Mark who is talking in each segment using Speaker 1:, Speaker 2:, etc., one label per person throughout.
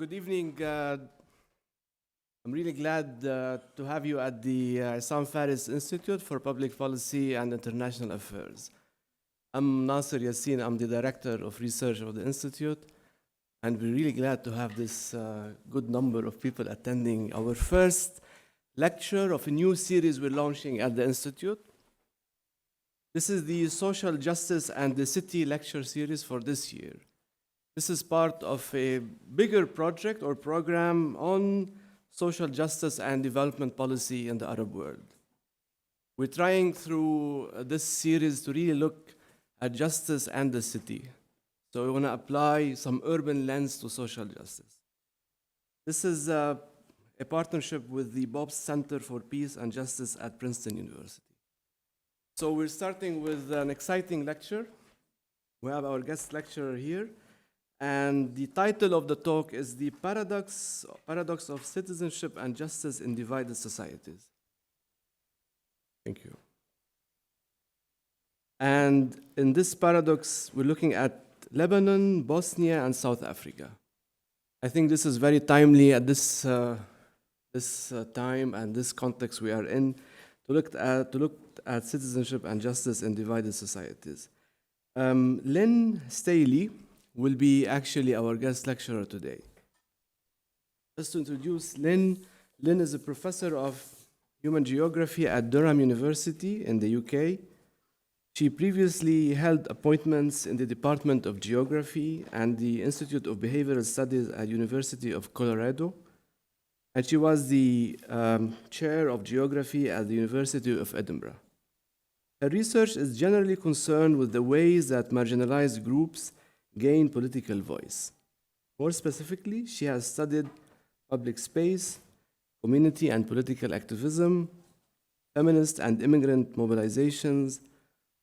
Speaker 1: Good evening. I'm really glad to have you at the Sam Faris Institute for Public Policy and International Affairs. I'm Nasser Yassin. I'm the Director of Research of the Institute, and we're really glad to have this good number of people attending our first lecture of a new series we're launching at the Institute. This is the Social Justice and the City lecture series for this year. This is part of a bigger project or program on social justice and development policy in the Arab world. We're trying through this series to really look at justice and the city. So we want to apply some urban lens to social justice. This is a partnership with the Bob's Center for Peace and Justice at Princeton University. So we're starting with an exciting lecture. We have our guest lecturer here. And the title of the talk is The Paradox of Citizenship and Justice in Divided Societies. Thank you. And in this paradox, we're looking at Lebanon, Bosnia, and South Africa. I think this is very timely at this time and this context we are in to look at citizenship and justice in divided societies. Lynn Staley will be actually our guest lecturer today. Just to introduce Lynn, Lynn is a professor of human geography at Durham University in the UK. She previously held appointments in the Department of Geography and the Institute of Behavioral Studies at University of Colorado. And she was the chair of geography at the University of Edinburgh. Her research is generally concerned with the ways that marginalized groups gain political voice. More specifically, she has studied public space, community and political activism, feminist and immigrant mobilizations,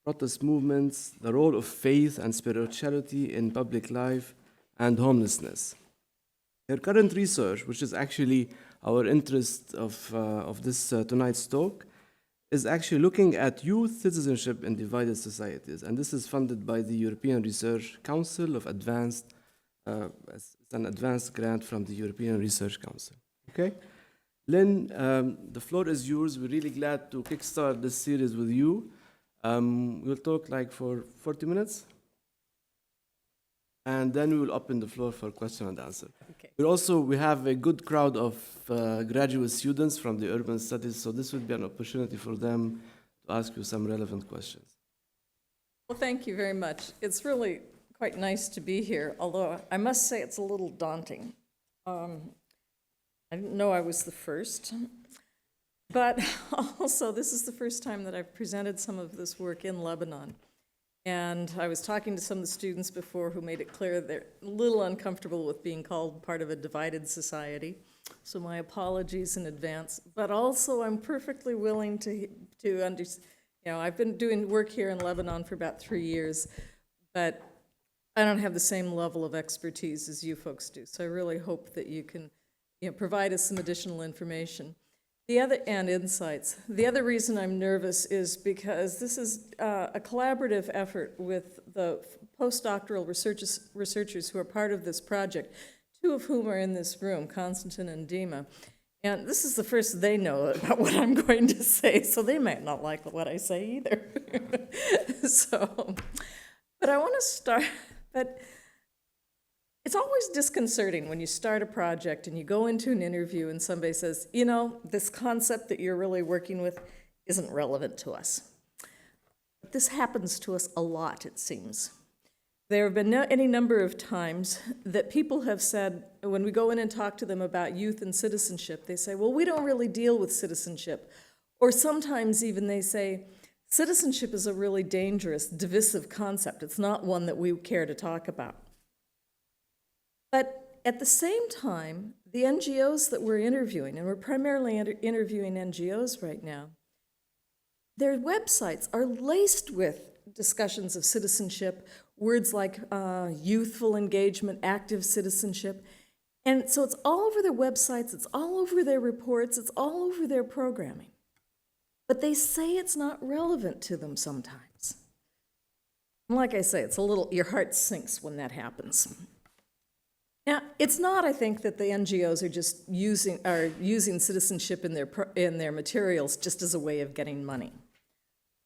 Speaker 1: protest movements, the role of faith and spirituality in public life, and homelessness. Her current research, which is actually our interest of this tonight's talk, is actually looking at youth citizenship in divided societies. And this is funded by the European Research Council of Advanced, it's an advanced grant from the European Research Council. Okay? Lynn, the floor is yours. We're really glad to kickstart this series with you. We'll talk like for 40 minutes. And then we will open the floor for question and answer. Okay. We have a good crowd of graduate students from the urban studies, so this would be an opportunity for them to ask you some relevant questions.
Speaker 2: Well, thank you very much. It's really quite nice to be here, although I must say it's a little daunting. I didn't know I was the first, but also this is the first time that I've presented some of this work in Lebanon. And I was talking to some of the students before who made it clear they're a little uncomfortable with being called part of a divided society. So my apologies in advance. But also I'm perfectly willing to understand. You know, I've been doing work here in Lebanon for about 3 years, but I don't have the same level of expertise as you folks do. So I really hope that you can, provide us some additional information. And insights. The other reason I'm nervous is because this is a collaborative effort with the postdoctoral researchers who are part of this project, 2 of whom are in this room, Konstantin and Dima. And this is the first they know about what I'm going to say, so they might not like what I say either. But I want to start, it's always disconcerting when you start a project and you go into an interview and somebody says, this concept that you're really working with isn't relevant to us. But this happens to us a lot, it seems. There have been any number of times that people have said, when we go in and talk to them about youth and citizenship, they say, well, we don't really deal with citizenship. Or sometimes even they say, citizenship is a really dangerous, divisive concept. It's not one that we care to talk about. But at the same time, the NGOs that we're interviewing, and we're primarily interviewing NGOs right now, their websites are laced with discussions of citizenship, words like youthful engagement, active citizenship. And so it's all over their websites, it's all over their reports, it's all over their programming. But they say it's not relevant to them sometimes. And like I say, it's a little, your heart sinks when that happens. Now, it's not, I think, that the NGOs are just using citizenship in their materials just as a way of getting money.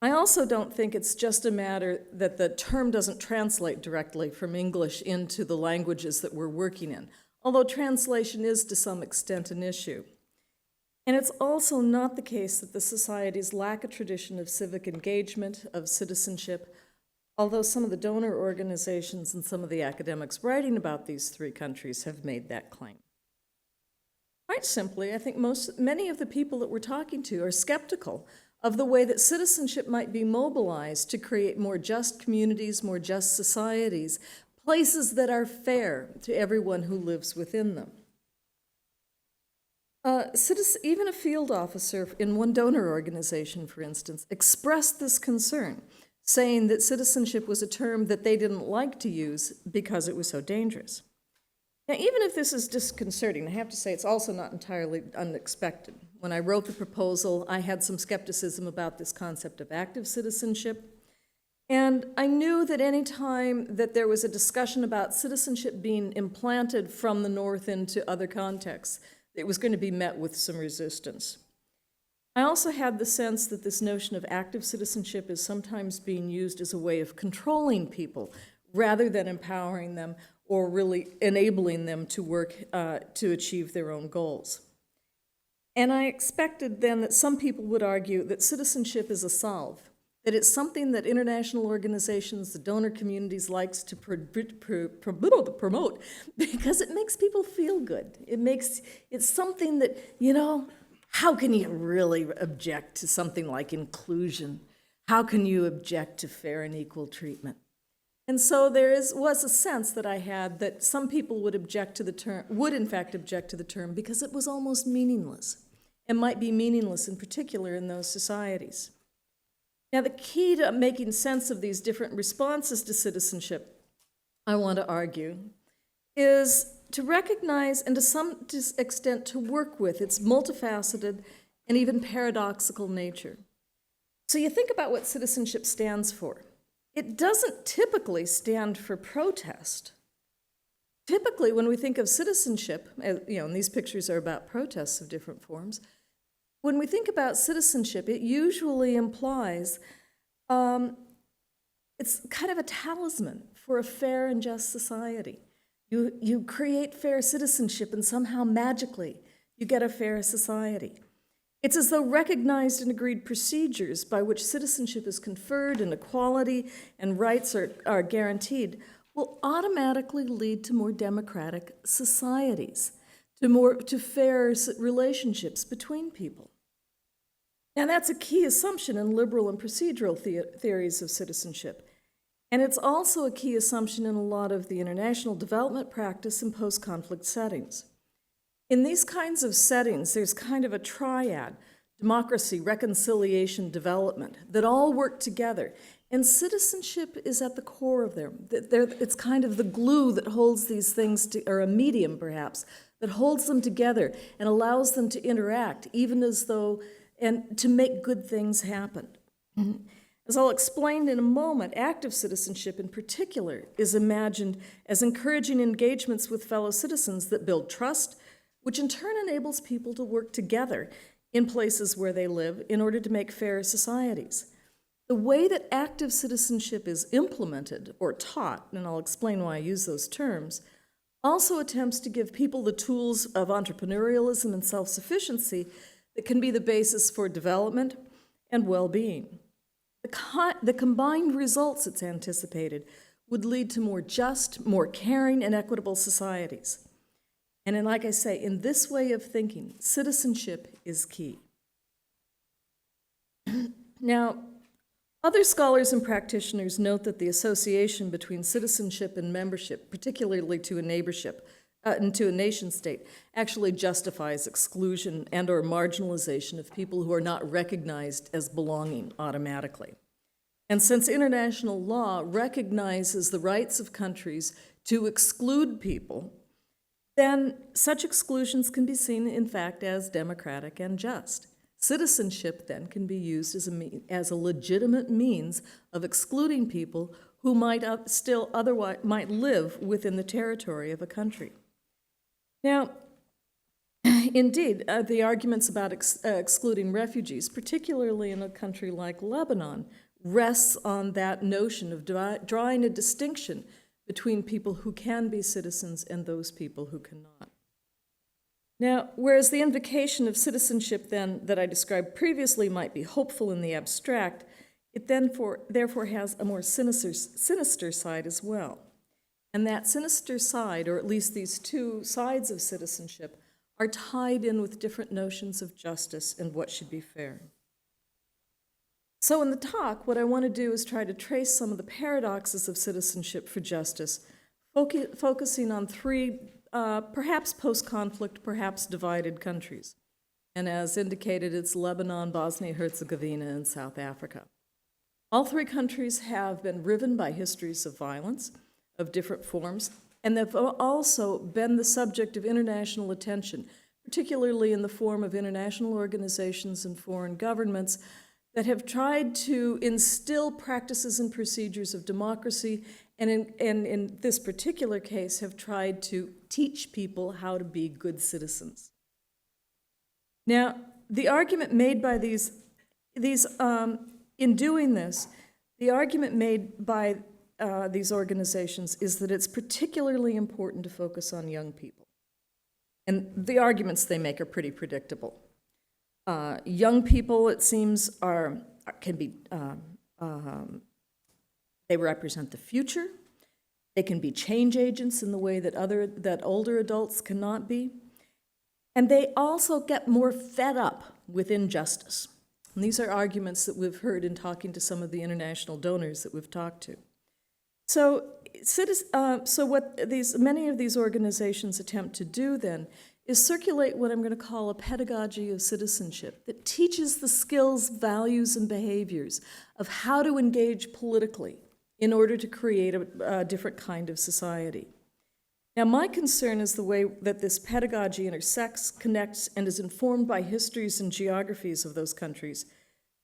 Speaker 2: I also don't think it's just a matter that the term doesn't translate directly from English into the languages that we're working in, although translation is to some extent an issue. And it's also not the case that the societies lack a tradition of civic engagement, of citizenship, although some of the donor organizations and some of the academics writing about these three countries have made that claim. Quite simply, I think many of the people that we're talking to are skeptical of the way that citizenship might be mobilized to create more just communities, more just societies, places that are fair to everyone who lives within them. Even a field officer in one donor organization, for instance, expressed this concern, saying that citizenship was a term that they didn't like to use because it was so dangerous. Now, even if this is disconcerting, I have to say it's also not entirely unexpected. When I wrote the proposal, I had some skepticism about this concept of active citizenship. And I knew that any time that there was a discussion about citizenship being implanted from the North into other contexts, it was going to be met with some resistance. I also had the sense that this notion of active citizenship is sometimes being used as a way of controlling people rather than empowering them or really enabling them to work to achieve their own goals. And I expected then that some people would argue that citizenship is a salve, that it's something that international organizations, the donor communities likes to promote because it makes people feel good. It's something that, how can you really object to something like inclusion? How can you object to fair and equal treatment? And so was a sense that I had that some people would in fact object to the term because it was almost meaningless and might be meaningless in particular in those societies. Now, the key to making sense of these different responses to citizenship, I want to argue, is to recognize and to some extent to work with its multifaceted and even paradoxical nature. So you think about what citizenship stands for. It doesn't typically stand for protest. Typically, when we think of citizenship, and these pictures are about protests of different forms, when we think about citizenship, it usually implies it's kind of a talisman for a fair and just society. You create fair citizenship, and somehow magically you get a fair society. It's as though recognized and agreed procedures by which citizenship is conferred and equality and rights are guaranteed will automatically lead to more democratic societies, to fair relationships between people. Now, that's a key assumption in liberal and procedural theories of citizenship. And it's also a key assumption in a lot of the international development practice in post-conflict settings. In these kinds of settings, there's kind of a triad: democracy, reconciliation, development, that all work together. And citizenship is at the core of them. It's kind of the glue that holds these things, or a medium perhaps, that holds them together and allows them to interact, and to make good things happen. As I'll explain in a moment, active citizenship in particular is imagined as encouraging engagements with fellow citizens that build trust, which in turn enables people to work together in places where they live in order to make fair societies. The way that active citizenship is implemented or taught, and I'll explain why I use those terms, also attempts to give people the tools of entrepreneurialism and self-sufficiency that can be the basis for development and well-being. The combined results, it's anticipated, would lead to more just, more caring, and equitable societies. And like I say, in this way of thinking, citizenship is key. Now, other scholars and practitioners note that the association between citizenship and membership, particularly to a nation state, actually justifies exclusion and or marginalization of people who are not recognized as belonging automatically. And since international law recognizes the rights of countries to exclude people, then such exclusions can be seen, in fact, as democratic and just. Citizenship then can be used as a legitimate means of excluding people who might live within the territory of a country. Now, indeed, the arguments about excluding refugees, particularly in a country like Lebanon, rests on that notion of drawing a distinction between people who can be citizens and those people who cannot. Now, whereas the invocation of citizenship then that I described previously might be hopeful in the abstract, it therefore has a more sinister side as well. And that sinister side, or at least these two sides of citizenship, are tied in with different notions of justice and what should be fair. So in the talk, what I want to do is try to trace some of the paradoxes of citizenship for justice, focusing on three perhaps post-conflict, perhaps divided countries. And as indicated, it's Lebanon, Bosnia-Herzegovina, and South Africa. All three countries have been riven by histories of violence of different forms, and they've also been the subject of international attention, particularly in the form of international organizations and foreign governments that have tried to instill practices and procedures of democracy, and in this particular case have tried to teach people how to be good citizens. Now, the argument made by in doing this, the argument made by these organizations is that it's particularly important to focus on young people. And the arguments they make are pretty predictable. Young people, it seems, they represent the future. They can be change agents in the way that older adults cannot be. And they also get more fed up with injustice. And these are arguments that we've heard in talking to some of the international donors that we've talked to. So what many of these organizations attempt to do then is circulate what I'm going to call a pedagogy of citizenship that teaches the skills, values, and behaviors of how to engage politically in order to create a different kind of society. Now, my concern is the way that this pedagogy intersects, connects, and is informed by histories and geographies of those countries,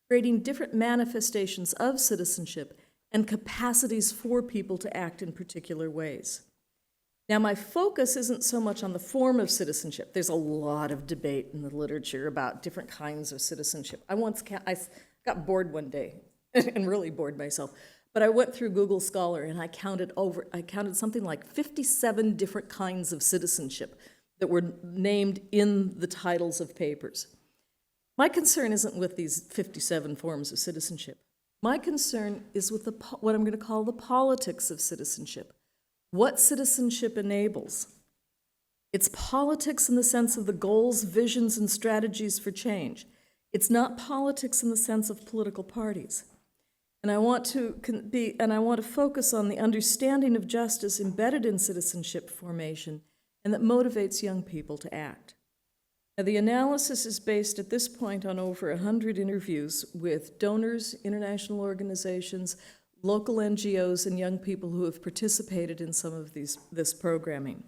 Speaker 2: creating different manifestations of citizenship and capacities for people to act in particular ways. Now, my focus isn't so much on the form of citizenship. There's a lot of debate in the literature about different kinds of citizenship. I got bored one day and really bored myself. But I went through Google Scholar and I counted something like 57 different kinds of citizenship that were named in the titles of papers. My concern isn't with these 57 forms of citizenship. My concern is with what I'm going to call the politics of citizenship. What citizenship enables. It's politics in the sense of the goals, visions, and strategies for change. It's not politics in the sense of political parties. And I want to focus on the understanding of justice embedded in citizenship formation and that motivates young people to act. Now, the analysis is based at this point on over 100 interviews with donors, international organizations, local NGOs, and young people who have participated in some of this programming.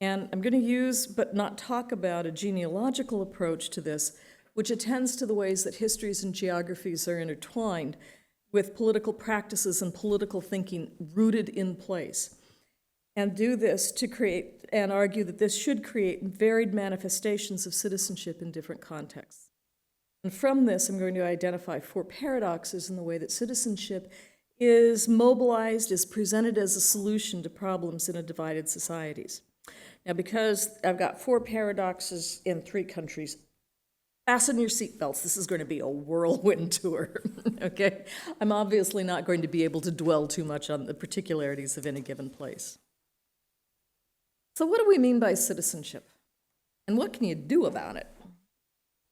Speaker 2: And I'm going to use, but not talk about, a genealogical approach to this, which attends to the ways that histories and geographies are intertwined with political practices and political thinking rooted in place, and do this to create and argue that this should create varied manifestations of citizenship in different contexts. And from this, I'm going to identify 4 paradoxes in the way that citizenship is mobilized, is presented as a solution to problems in a divided societies. Now, because I've got 4 paradoxes in 3 countries, fasten your seatbelts. This is going to be a whirlwind tour, okay? I'm obviously not going to be able to dwell too much on the particularities of any given place. So what do we mean by citizenship? And what can you do about it?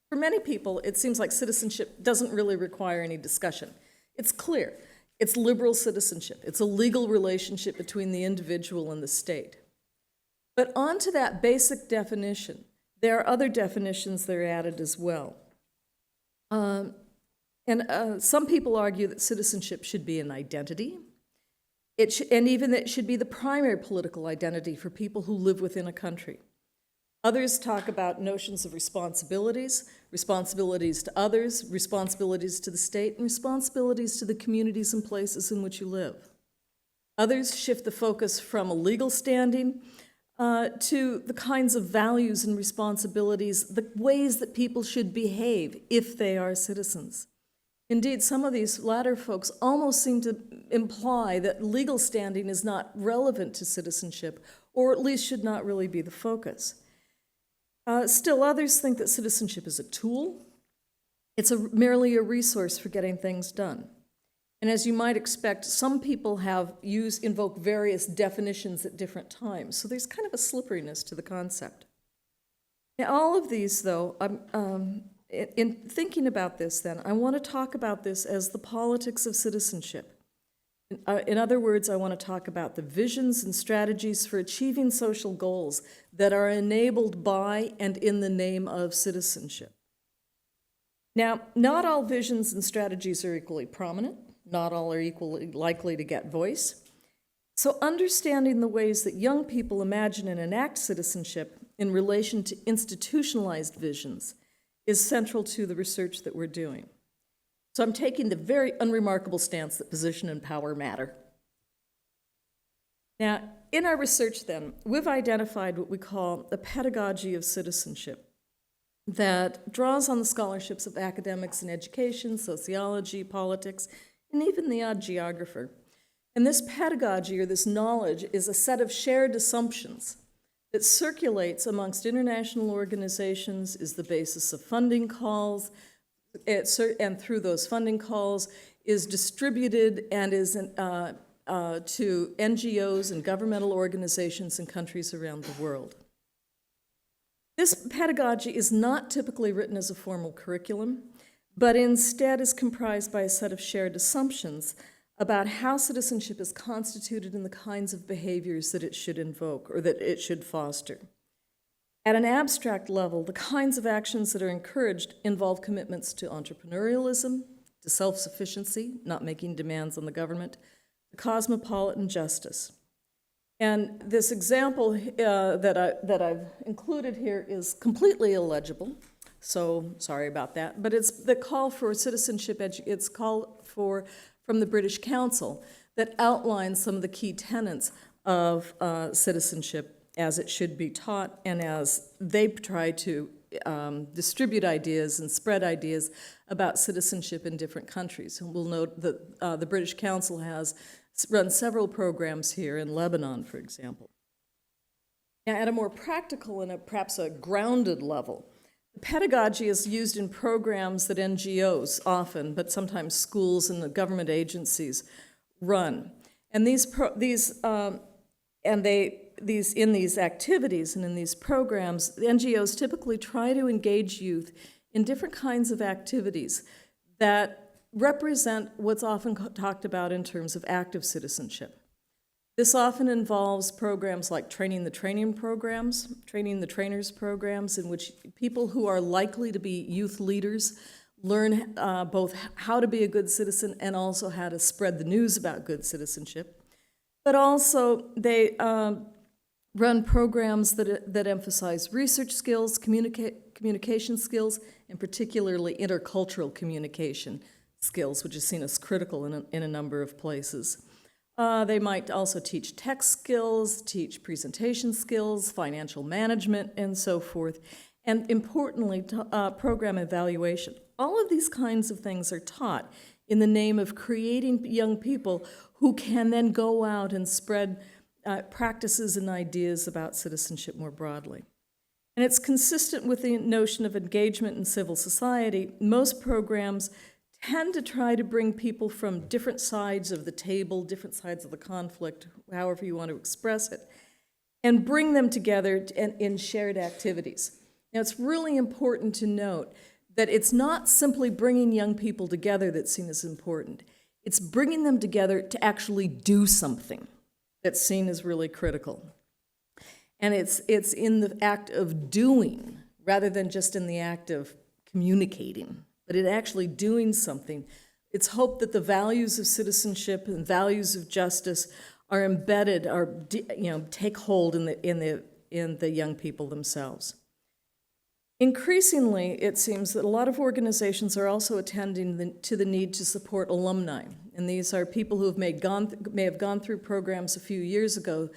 Speaker 2: For many people, it seems like citizenship doesn't really require any discussion. It's clear. It's liberal citizenship. It's a legal relationship between the individual and the state. But onto that basic definition, there are other definitions that are added as well. Some people argue that citizenship should be an identity, and even that it should be the primary political identity for people who live within a country. Others talk about notions of responsibilities, responsibilities to others, responsibilities to the state, and responsibilities to the communities and places in which you live. Others shift the focus from a legal standing to the kinds of values and responsibilities, the ways that people should behave if they are citizens. Indeed, some of these latter folks almost seem to imply that legal standing is not relevant to citizenship, or at least should not really be the focus. Still, others think that citizenship is a tool. It's merely a resource for getting things done. And as you might expect, some people invoke various definitions at different times. So there's kind of a slipperiness to the concept. Now, all of these, though, in thinking about this, then, I want to talk about this as the politics of citizenship. In other words, I want to talk about the visions and strategies for achieving social goals that are enabled by and in the name of citizenship. Now, not all visions and strategies are equally prominent. Not all are equally likely to get voice. So understanding the ways that young people imagine and enact citizenship in relation to institutionalized visions is central to the research that we're doing. So I'm taking the very unremarkable stance that position and power matter. Now, in our research then, we've identified what we call a pedagogy of citizenship that draws on the scholarships of academics in education, sociology, politics, and even the odd geographer. And this pedagogy, or this knowledge, is a set of shared assumptions that circulates amongst international organizations, is the basis of funding calls, and through those funding calls is distributed and is to NGOs and governmental organizations in countries around the world. This pedagogy is not typically written as a formal curriculum, but instead is comprised by a set of shared assumptions about how citizenship is constituted and the kinds of behaviors that it should invoke or that it should foster. At an abstract level, the kinds of actions that are encouraged involve commitments to entrepreneurialism, to self-sufficiency, not making demands on the government, to cosmopolitan justice. And this example that I've included here is completely illegible, so sorry about that, but it's the call for citizenship, it's called for from the British Council that outlines some of the key tenets of citizenship as it should be taught and as they try to distribute ideas and spread ideas about citizenship in different countries. And we'll note that the British Council has run several programs here in Lebanon, for example. Now, at a more practical and perhaps a grounded level, the pedagogy is used in programs that NGOs often, but sometimes schools and the government agencies run. And in these activities and in these programs, the NGOs typically try to engage youth in different kinds of activities that represent what's often talked about in terms of active citizenship. This often involves programs like training the trainers programs, in which people who are likely to be youth leaders learn both how to be a good citizen and also how to spread the news about good citizenship. But also they run programs that emphasize research skills, communication skills, and particularly intercultural communication skills, which is seen as critical in a number of places. They might also teach tech skills, teach presentation skills, financial management, and so forth, and importantly, program evaluation. All of these kinds of things are taught in the name of creating young people who can then go out and spread practices and ideas about citizenship more broadly. And it's consistent with the notion of engagement in civil society. Most programs tend to try to bring people from different sides of the table, different sides of the conflict, however you want to express it, and bring them together in shared activities. Now, it's really important to note that it's not simply bringing young people together that's seen as important. It's bringing them together to actually do something that's seen as really critical. And it's in the act of doing rather than just in the act of communicating, but in actually doing something. It's hoped that the values of citizenship and values of justice are embedded, take hold in the young people themselves. Increasingly, it seems that a lot of organizations are also attending to the need to support alumni. And these are people who may have gone through programs a few years ago,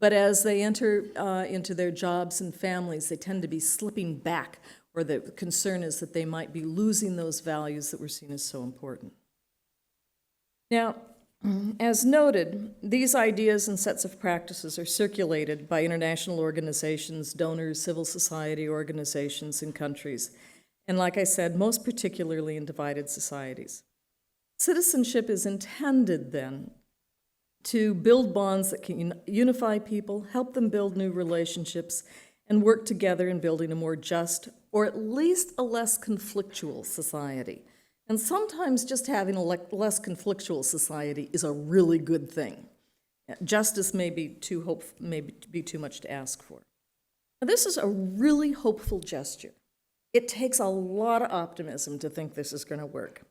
Speaker 2: But as they enter into their jobs and families, they tend to be slipping back, or the concern is that they might be losing those values that were seen as so important. Now, as noted, these ideas and sets of practices are circulated by international organizations, donors, civil society organizations, and countries, and like I said, most particularly in divided societies. Citizenship is intended, then, to build bonds that can unify people, help them build new relationships, and work together in building a more just, or at least a less conflictual society. And sometimes just having a less conflictual society is a really good thing. Justice may be too much to ask for. Now, this is a really hopeful gesture. It takes a lot of optimism to think this is going to work.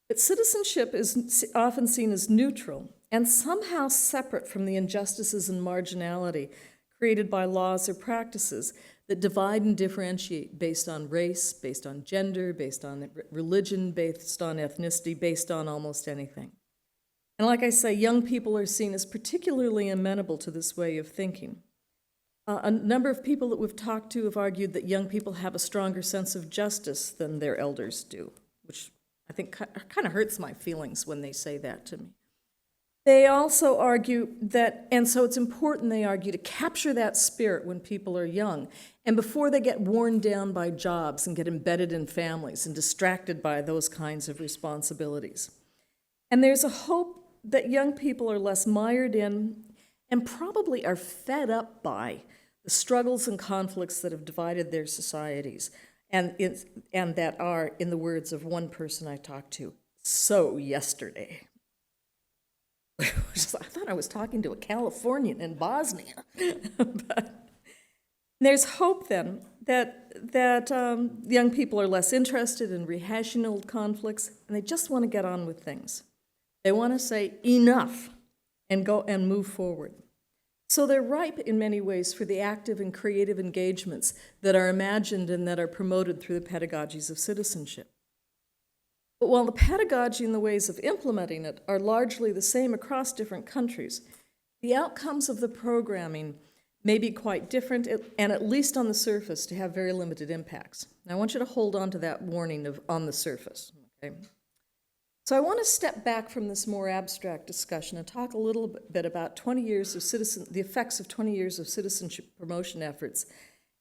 Speaker 2: But citizenship is often seen as neutral and somehow separate from the injustices and marginality created by laws or practices that divide and differentiate based on race, based on gender, based on religion, based on ethnicity, based on almost anything. And like I say, young people are seen as particularly amenable to this way of thinking. A number of people that we've talked to have argued that young people have a stronger sense of justice than their elders do, which I think kind of hurts my feelings when they say that to me. They also argue that, and so it's important, they argue, to capture that spirit when people are young and before they get worn down by jobs and get embedded in families and distracted by those kinds of responsibilities. And there's a hope that young people are less mired in and probably are fed up by the struggles and conflicts that have divided their societies and that are, in the words of one person I talked to, so yesterday. I thought I was talking to a Californian in Bosnia. But there's hope then that young people are less interested in rehashing old conflicts, and they just want to get on with things. They want to say enough and go and move forward. So they're ripe in many ways for the active and creative engagements that are imagined and that are promoted through the pedagogies of citizenship. But while the pedagogy and the ways of implementing it are largely the same across different countries, the outcomes of the programming may be quite different, and at least on the surface, to have very limited impacts. Now, I want you to hold on to that warning of on the surface, okay? So I want to step back from this more abstract discussion and talk a little bit about 20 years of the effects of 20 years of citizenship promotion efforts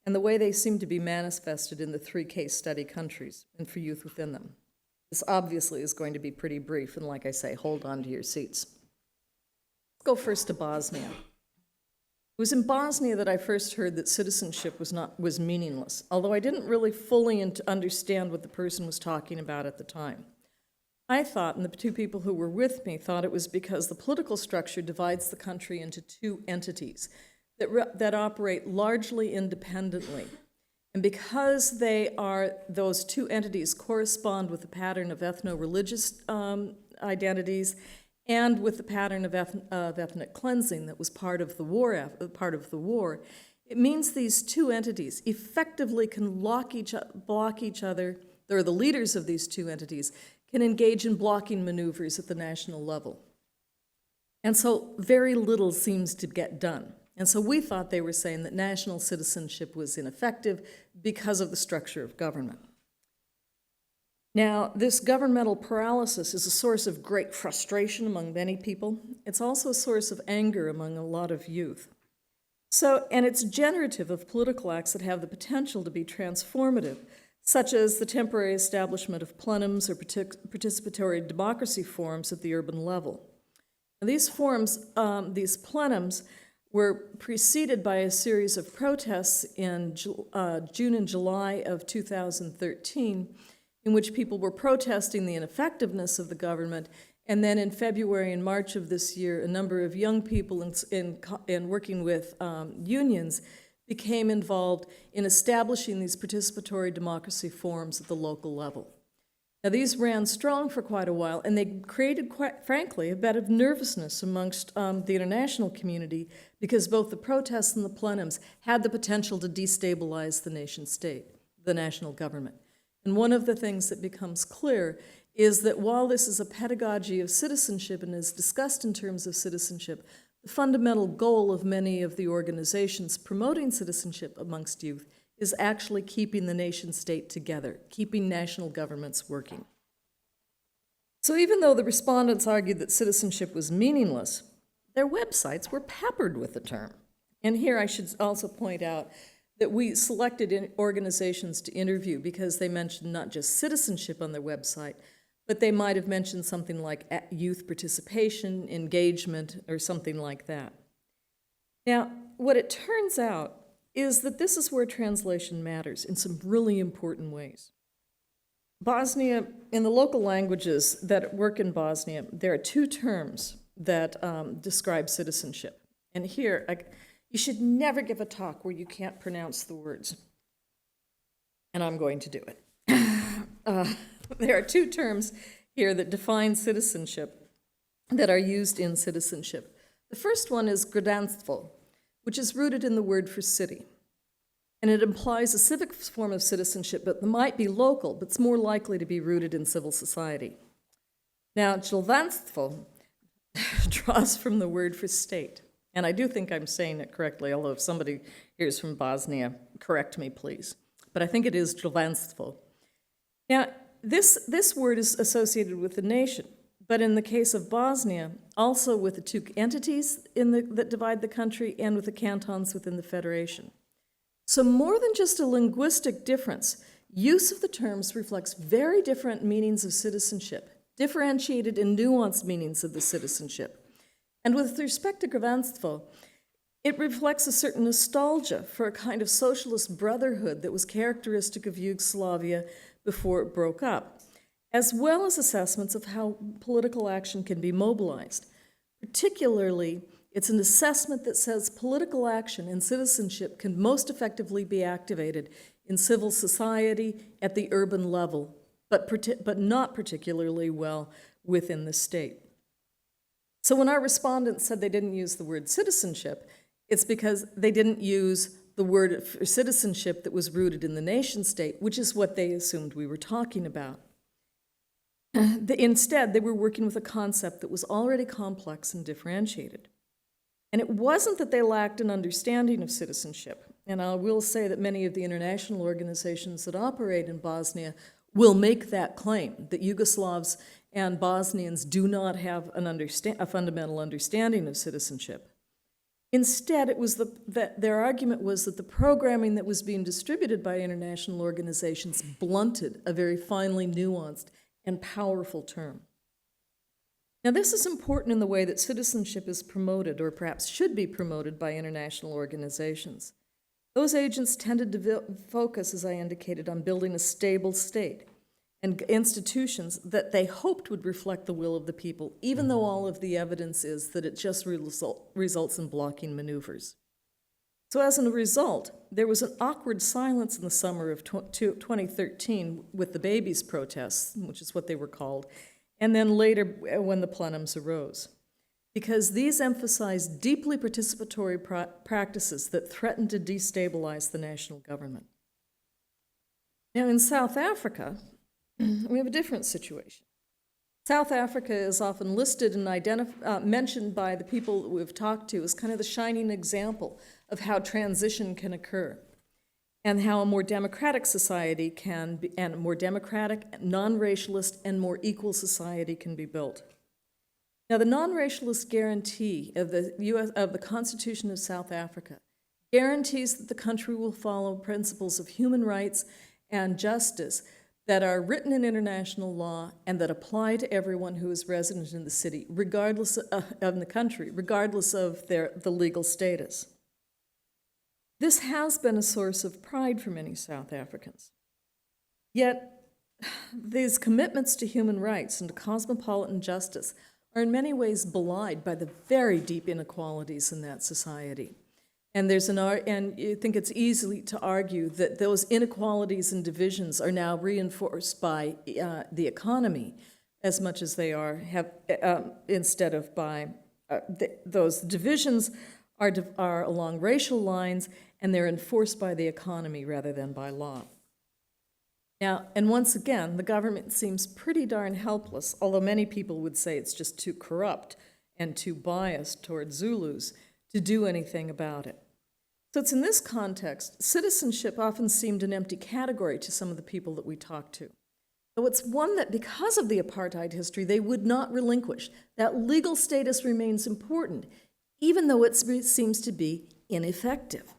Speaker 2: and the way they seem to be manifested in the 3 case study countries and for youth within them. This obviously is going to be pretty brief, and like I say, hold on to your seats. Let's go first to Bosnia. It was in Bosnia that I first heard that citizenship was meaningless, although I didn't really fully understand what the person was talking about at the time. I thought, and the 2 people who were with me thought, it was because the political structure divides the country into 2 entities that operate largely independently. And because those 2 entities correspond with the pattern of ethno-religious identities and with the pattern of ethnic cleansing that was part of the war, it means these 2 entities effectively can block each other, or the leaders of these 2 entities can engage in blocking maneuvers at the national level. And so very little seems to get done. And so we thought they were saying that national citizenship was ineffective because of the structure of government. Now, this governmental paralysis is a source of great frustration among many people. It's also a source of anger among a lot of youth. And it's generative of political acts that have the potential to be transformative, such as the temporary establishment of plenums or participatory democracy forums at the urban level. Now, these plenums, were preceded by a series of protests in June and July of 2013, in which people were protesting the ineffectiveness of the government, and then in February and March of this year, a number of young people in working with unions became involved in establishing these participatory democracy forums at the local level. Now, these ran strong for quite a while, and they created, quite frankly, a bit of nervousness amongst the international community because both the protests and the plenums had the potential to destabilize the nation state, the national government. And one of the things that becomes clear is that while this is a pedagogy of citizenship and is discussed in terms of citizenship, the the fundamental goal of many of the organizations promoting citizenship amongst youth is actually keeping the nation state together, keeping national governments working. So even though the respondents argued that citizenship was meaningless, their websites were peppered with the term. And here I should also point out that we selected organizations to interview because they mentioned not just citizenship on their website, but they might have mentioned something like youth participation, engagement, or something like that. Now, what it turns out is that this is where translation matters in some really important ways. Bosnia, in the local languages that work in Bosnia, there are two terms that describe citizenship. And here, you should never give a talk where you can't pronounce the words. And I'm going to do it. There are two terms here that define citizenship that are used in citizenship. The first one is gradanstvo, which is rooted in the word for city. And it implies a civic form of citizenship, but might be local, but it's more likely to be rooted in civil society. Now, članstvo draws from the word for state. And I do think I'm saying it correctly, although if somebody here is from Bosnia, correct me, please. But I think it is članstvo. Now, this word is associated with the nation, but in the case of Bosnia, also with the two entities that divide the country and with the cantons within the federation. So more than just a linguistic difference, use of the terms reflects very different meanings of citizenship, differentiated and nuanced meanings of the citizenship. And with respect to gradanstvo, it reflects a certain nostalgia for a kind of socialist brotherhood that was characteristic of Yugoslavia before it broke up, as well as assessments of how political action can be mobilized. Particularly, it's an assessment that says political action and citizenship can most effectively be activated in civil society at the urban level, but not particularly well within the state. So when our respondents said they didn't use the word citizenship, it's because they didn't use the word for citizenship that was rooted in the nation state, which is what they assumed we were talking about. Instead, they were working with a concept that was already complex and differentiated. And it wasn't that they lacked an understanding of citizenship. And I will say that many of the international organizations that operate in Bosnia will make that claim, that Yugoslavs and Bosnians do not have a fundamental understanding of citizenship. Instead, it was their argument was that the programming that was being distributed by international organizations blunted a very finely nuanced and powerful term. Now, this is important in the way that citizenship is promoted, or perhaps should be promoted, by international organizations. Those agents tended to focus, as I indicated, on building a stable state and institutions that they hoped would reflect the will of the people, even though all of the evidence is that it just results in blocking maneuvers. So as a result, there was an awkward silence in the summer of 2013 with the babies' protests, which is what they were called, and then later when the plenums arose, because these emphasized deeply participatory practices that threatened to destabilize the national government. Now, in South Africa, we have a different situation. South Africa is often listed and mentioned by the people that we've talked to as kind of the shining example of how transition can occur and how a more democratic society can be, and a more democratic, non-racialist, and more equal society can be built. Now, the non-racialist guarantee of the Constitution of South Africa guarantees that the country will follow principles of human rights and justice that are written in international law and that apply to everyone who is resident in the city, regardless of the country, regardless of the legal status. This has been a source of pride for many South Africans. Yet, these commitments to human rights and to cosmopolitan justice are in many ways belied by the very deep inequalities in that society. And you think it's easy to argue that those inequalities and divisions are now reinforced by the economy as much as they instead of by those divisions are along racial lines, and they're enforced by the economy rather than by law. Now, and once again, the government seems pretty darn helpless, although many people would say it's just too corrupt and too biased toward Zulus to do anything about it. So it's in this context, citizenship often seemed an empty category to some of the people that we talked to. Though it's one that, because of the apartheid history, they would not relinquish. That legal status remains important, even though it seems to be ineffective.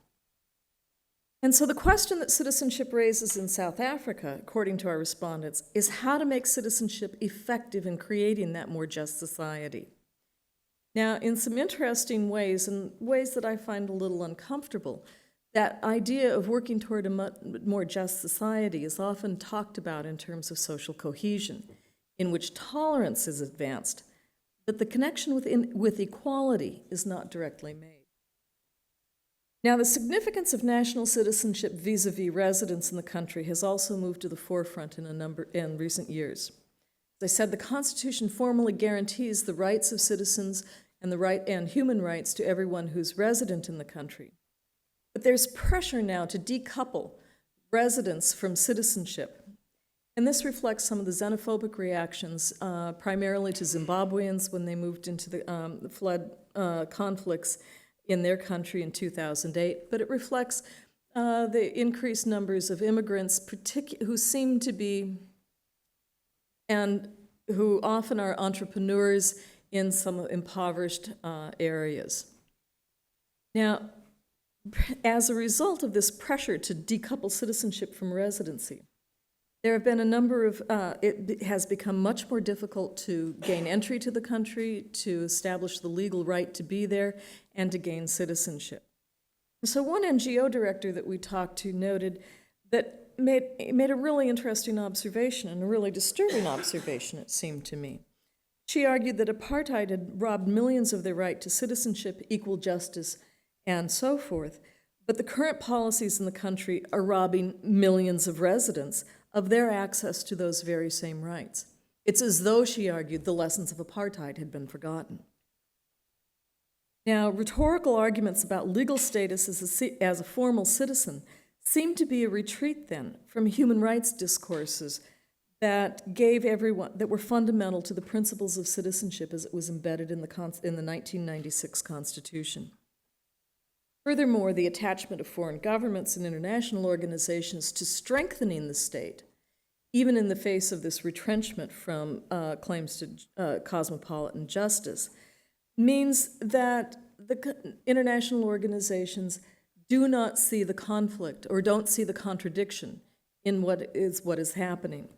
Speaker 2: And so the question that citizenship raises in South Africa, according to our respondents, is how to make citizenship effective in creating that more just society. Now, in some interesting ways, and ways that I find a little uncomfortable, that idea of working toward a more just society is often talked about in terms of social cohesion, in which tolerance is advanced, but the connection with equality is not directly made. Now, the significance of national citizenship vis-a-vis residence in the country has also moved to the forefront in recent years. As I said, the Constitution formally guarantees the rights of citizens and human rights to everyone who's resident in the country. But there's pressure now to decouple residence from citizenship. And this reflects some of the xenophobic reactions, primarily to Zimbabweans when they moved into the flood conflicts in their country in 2008. But it reflects the increased numbers of immigrants who seem to be, and who often are entrepreneurs in some impoverished areas. Now, as a result of this pressure to decouple citizenship from residency, there have been a number of, it has become much more difficult to gain entry to the country, to establish the legal right to be there, and to gain citizenship. So one NGO director that we talked to noted that made a really interesting observation, and a really disturbing observation, it seemed to me. She argued that apartheid had robbed millions of their right to citizenship, equal justice, and so forth, but the current policies in the country are robbing millions of residents of their access to those very same rights. It's as though, she argued, the lessons of apartheid had been forgotten. Now, rhetorical arguments about legal status as a formal citizen seem to be a retreat, then, from human rights discourses that were fundamental to the principles of citizenship as it was embedded in the 1996 Constitution. Furthermore, the attachment of foreign governments and international organizations to strengthening the state, even in the face of this retrenchment from claims to cosmopolitan justice, means that the international organizations do not see the conflict or don't see the contradiction in what is happening.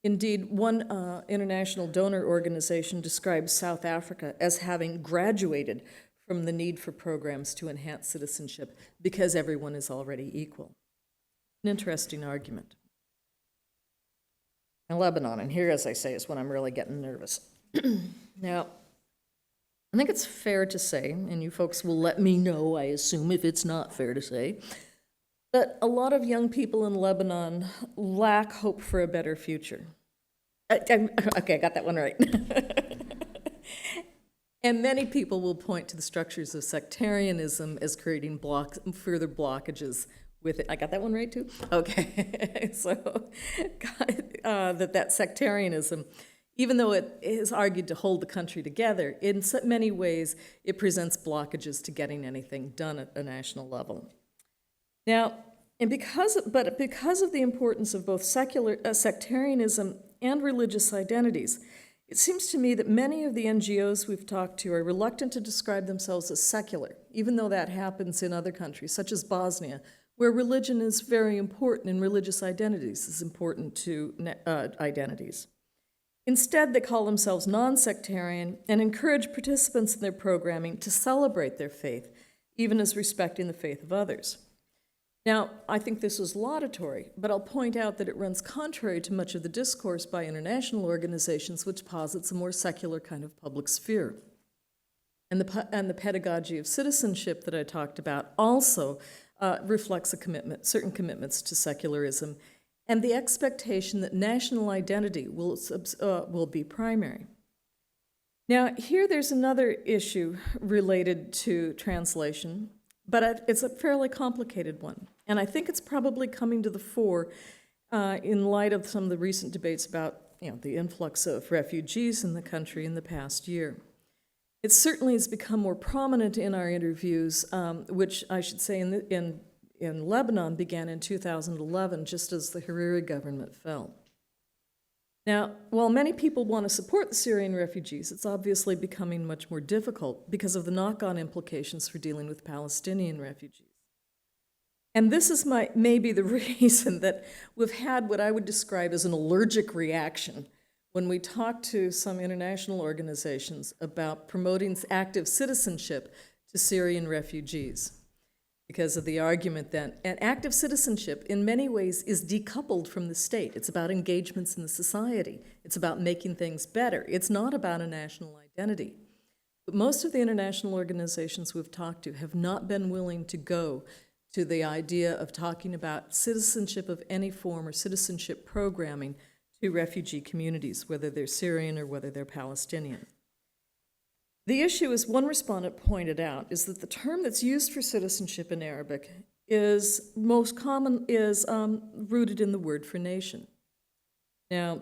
Speaker 2: Indeed, one international donor organization describes South Africa as having graduated from the need for programs to enhance citizenship because everyone is already equal. An interesting argument. Now, Lebanon, and here, as I say, is when I'm really getting nervous. Now, I think it's fair to say, and you folks will let me know, I assume, if it's not fair to say, that a lot of young people in Lebanon lack hope for a better future. Okay, I got that one right. And many people will point to the structures of sectarianism as creating further blockages with it. I got that one right too? Okay, so that sectarianism, even though it is argued to hold the country together, in so many ways it presents blockages to getting anything done at a national level. Now, because of the importance of both sectarianism and religious identities, it seems to me that many of the NGOs we've talked to are reluctant to describe themselves as secular, even though that happens in other countries, such as Bosnia, where religion is very important and religious identities is important to identities. Instead, they call themselves non-sectarian and encourage participants in their programming to celebrate their faith, even as respecting the faith of others. Now, I think this is laudatory, but I'll point out that it runs contrary to much of the discourse by international organizations which posits a more secular kind of public sphere. And the pedagogy of citizenship that I talked about also reflects certain commitments to secularism and the expectation that national identity will be primary. Now, here there's another issue related to translation, but it's a fairly complicated one. And I think it's probably coming to the fore in light of some of the recent debates about the influx of refugees in the country in the past year. It certainly has become more prominent in our interviews, which I should say in Lebanon began in 2011, just as the Hariri government fell. Now, while many people want to support the Syrian refugees, it's obviously becoming much more difficult because of the knock-on implications for dealing with Palestinian refugees. And this is maybe the reason that we've had what I would describe as an allergic reaction when we talk to some international organizations about promoting active citizenship to Syrian refugees, because of the argument that an active citizenship in many ways is decoupled from the state. It's about engagements in the society. It's about making things better. It's not about a national identity. But most of the international organizations we've talked to have not been willing to go to the idea of talking about citizenship of any form or citizenship programming to refugee communities, whether they're Syrian or whether they're Palestinian. The issue, as one respondent pointed out, is that the term that's used for citizenship in Arabic is rooted in the word for nation. Now,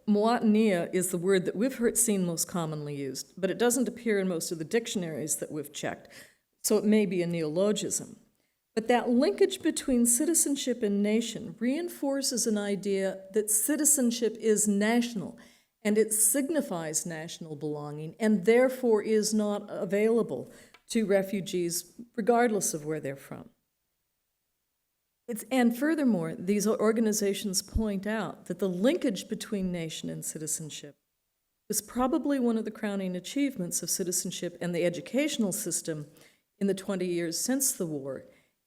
Speaker 2: muwataniya is the word that we've seen most commonly used, but it doesn't appear in most of the dictionaries that we've checked, so it may be a neologism. But that linkage between citizenship and nation reinforces an idea that citizenship is national, and it signifies national belonging, and therefore is not available to refugees regardless of where they're from. And furthermore, these organizations point out that the linkage between nation and citizenship is probably one of the crowning achievements of citizenship and the educational system in the 20 years since the war,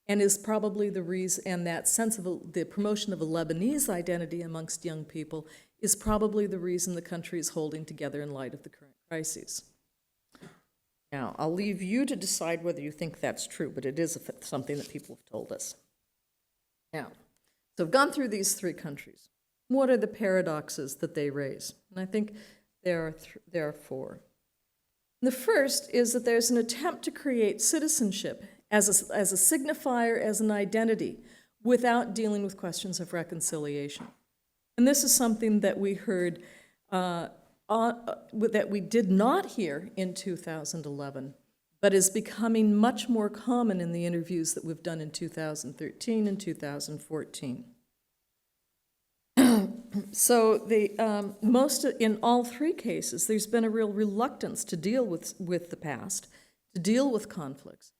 Speaker 2: and is probably the reason, and that sense of the promotion of a Lebanese identity amongst young people is probably the reason the country is holding together in light of the current crises. Now, I'll leave you to decide whether you think that's true, but it is something that people have told us. Now, so I've gone through these three countries. What are the paradoxes that they raise? And I think there are four. The first is that there's an attempt to create citizenship as a signifier, as an identity, without dealing with questions of reconciliation. And this is something that we heard, that we did not hear in 2011, but is becoming much more common in the interviews that we've done in 2013 and 2014. So in all three cases, there's been a real reluctance to deal with the past, to deal with conflicts,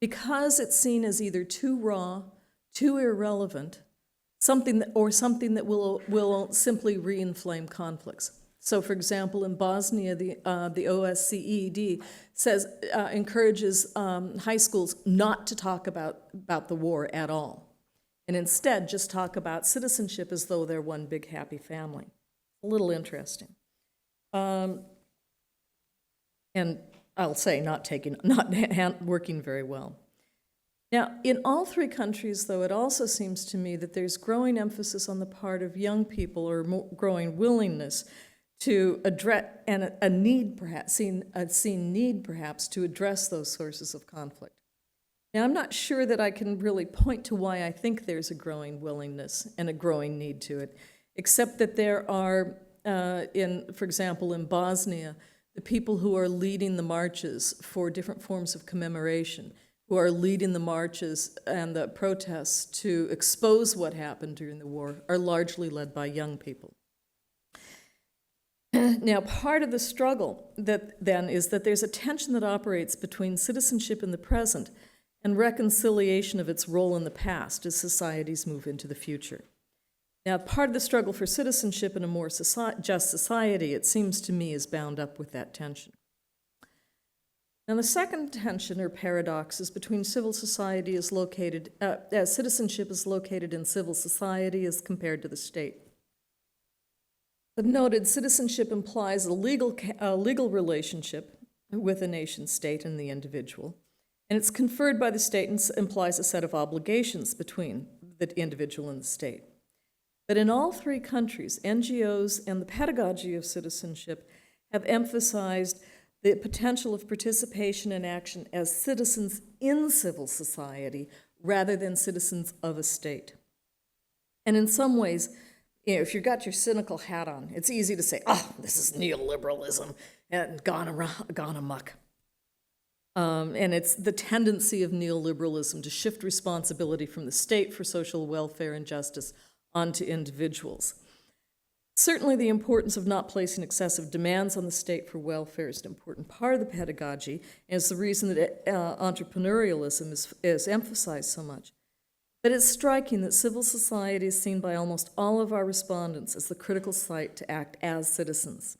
Speaker 2: because it's seen as either too raw, too irrelevant, something that will simply re-inflame conflicts. So, for example, in Bosnia, the OSCE encourages high schools not to talk about the war at all, and instead just talk about citizenship as though they're one big happy family. A little interesting. And I'll say not working very well. Now, in all three countries, though, it also seems to me that there's growing emphasis on the part of young people, or growing willingness to address, and a need perhaps, seen need perhaps, to address those sources of conflict. Now, I'm not sure that I can really point to why I think there's a growing willingness and a growing need to it, except that there are, for example, in Bosnia, the people who are leading the marches for different forms of commemoration, who are leading the marches and the protests to expose what happened during the war, are largely led by young people. Now, part of the struggle is that there's a tension that operates between citizenship in the present and reconciliation of its role in the past as societies move into the future. Now, part of the struggle for citizenship in a more just society, it seems to me, is bound up with that tension. Now, the second tension or paradox is between civil society as citizenship is located in civil society as compared to the state. I've noted citizenship implies a legal relationship with a nation state and the individual, and it's conferred by the state and implies a set of obligations between the individual and the state. But in all three countries, NGOs and the pedagogy of citizenship have emphasized the potential of participation and action as citizens in civil society rather than citizens of a state. And in some ways, if you've got your cynical hat on, it's easy to say, oh, this is neoliberalism. and gone amok. And it's the tendency of neoliberalism to shift responsibility from the state for social welfare and justice onto individuals. Certainly the importance of not placing excessive demands on the state for welfare is an important part of the pedagogy, and it's the reason that entrepreneurialism is emphasized so much. But it's striking that civil society is seen by almost all of our respondents as the critical site to act as citizens.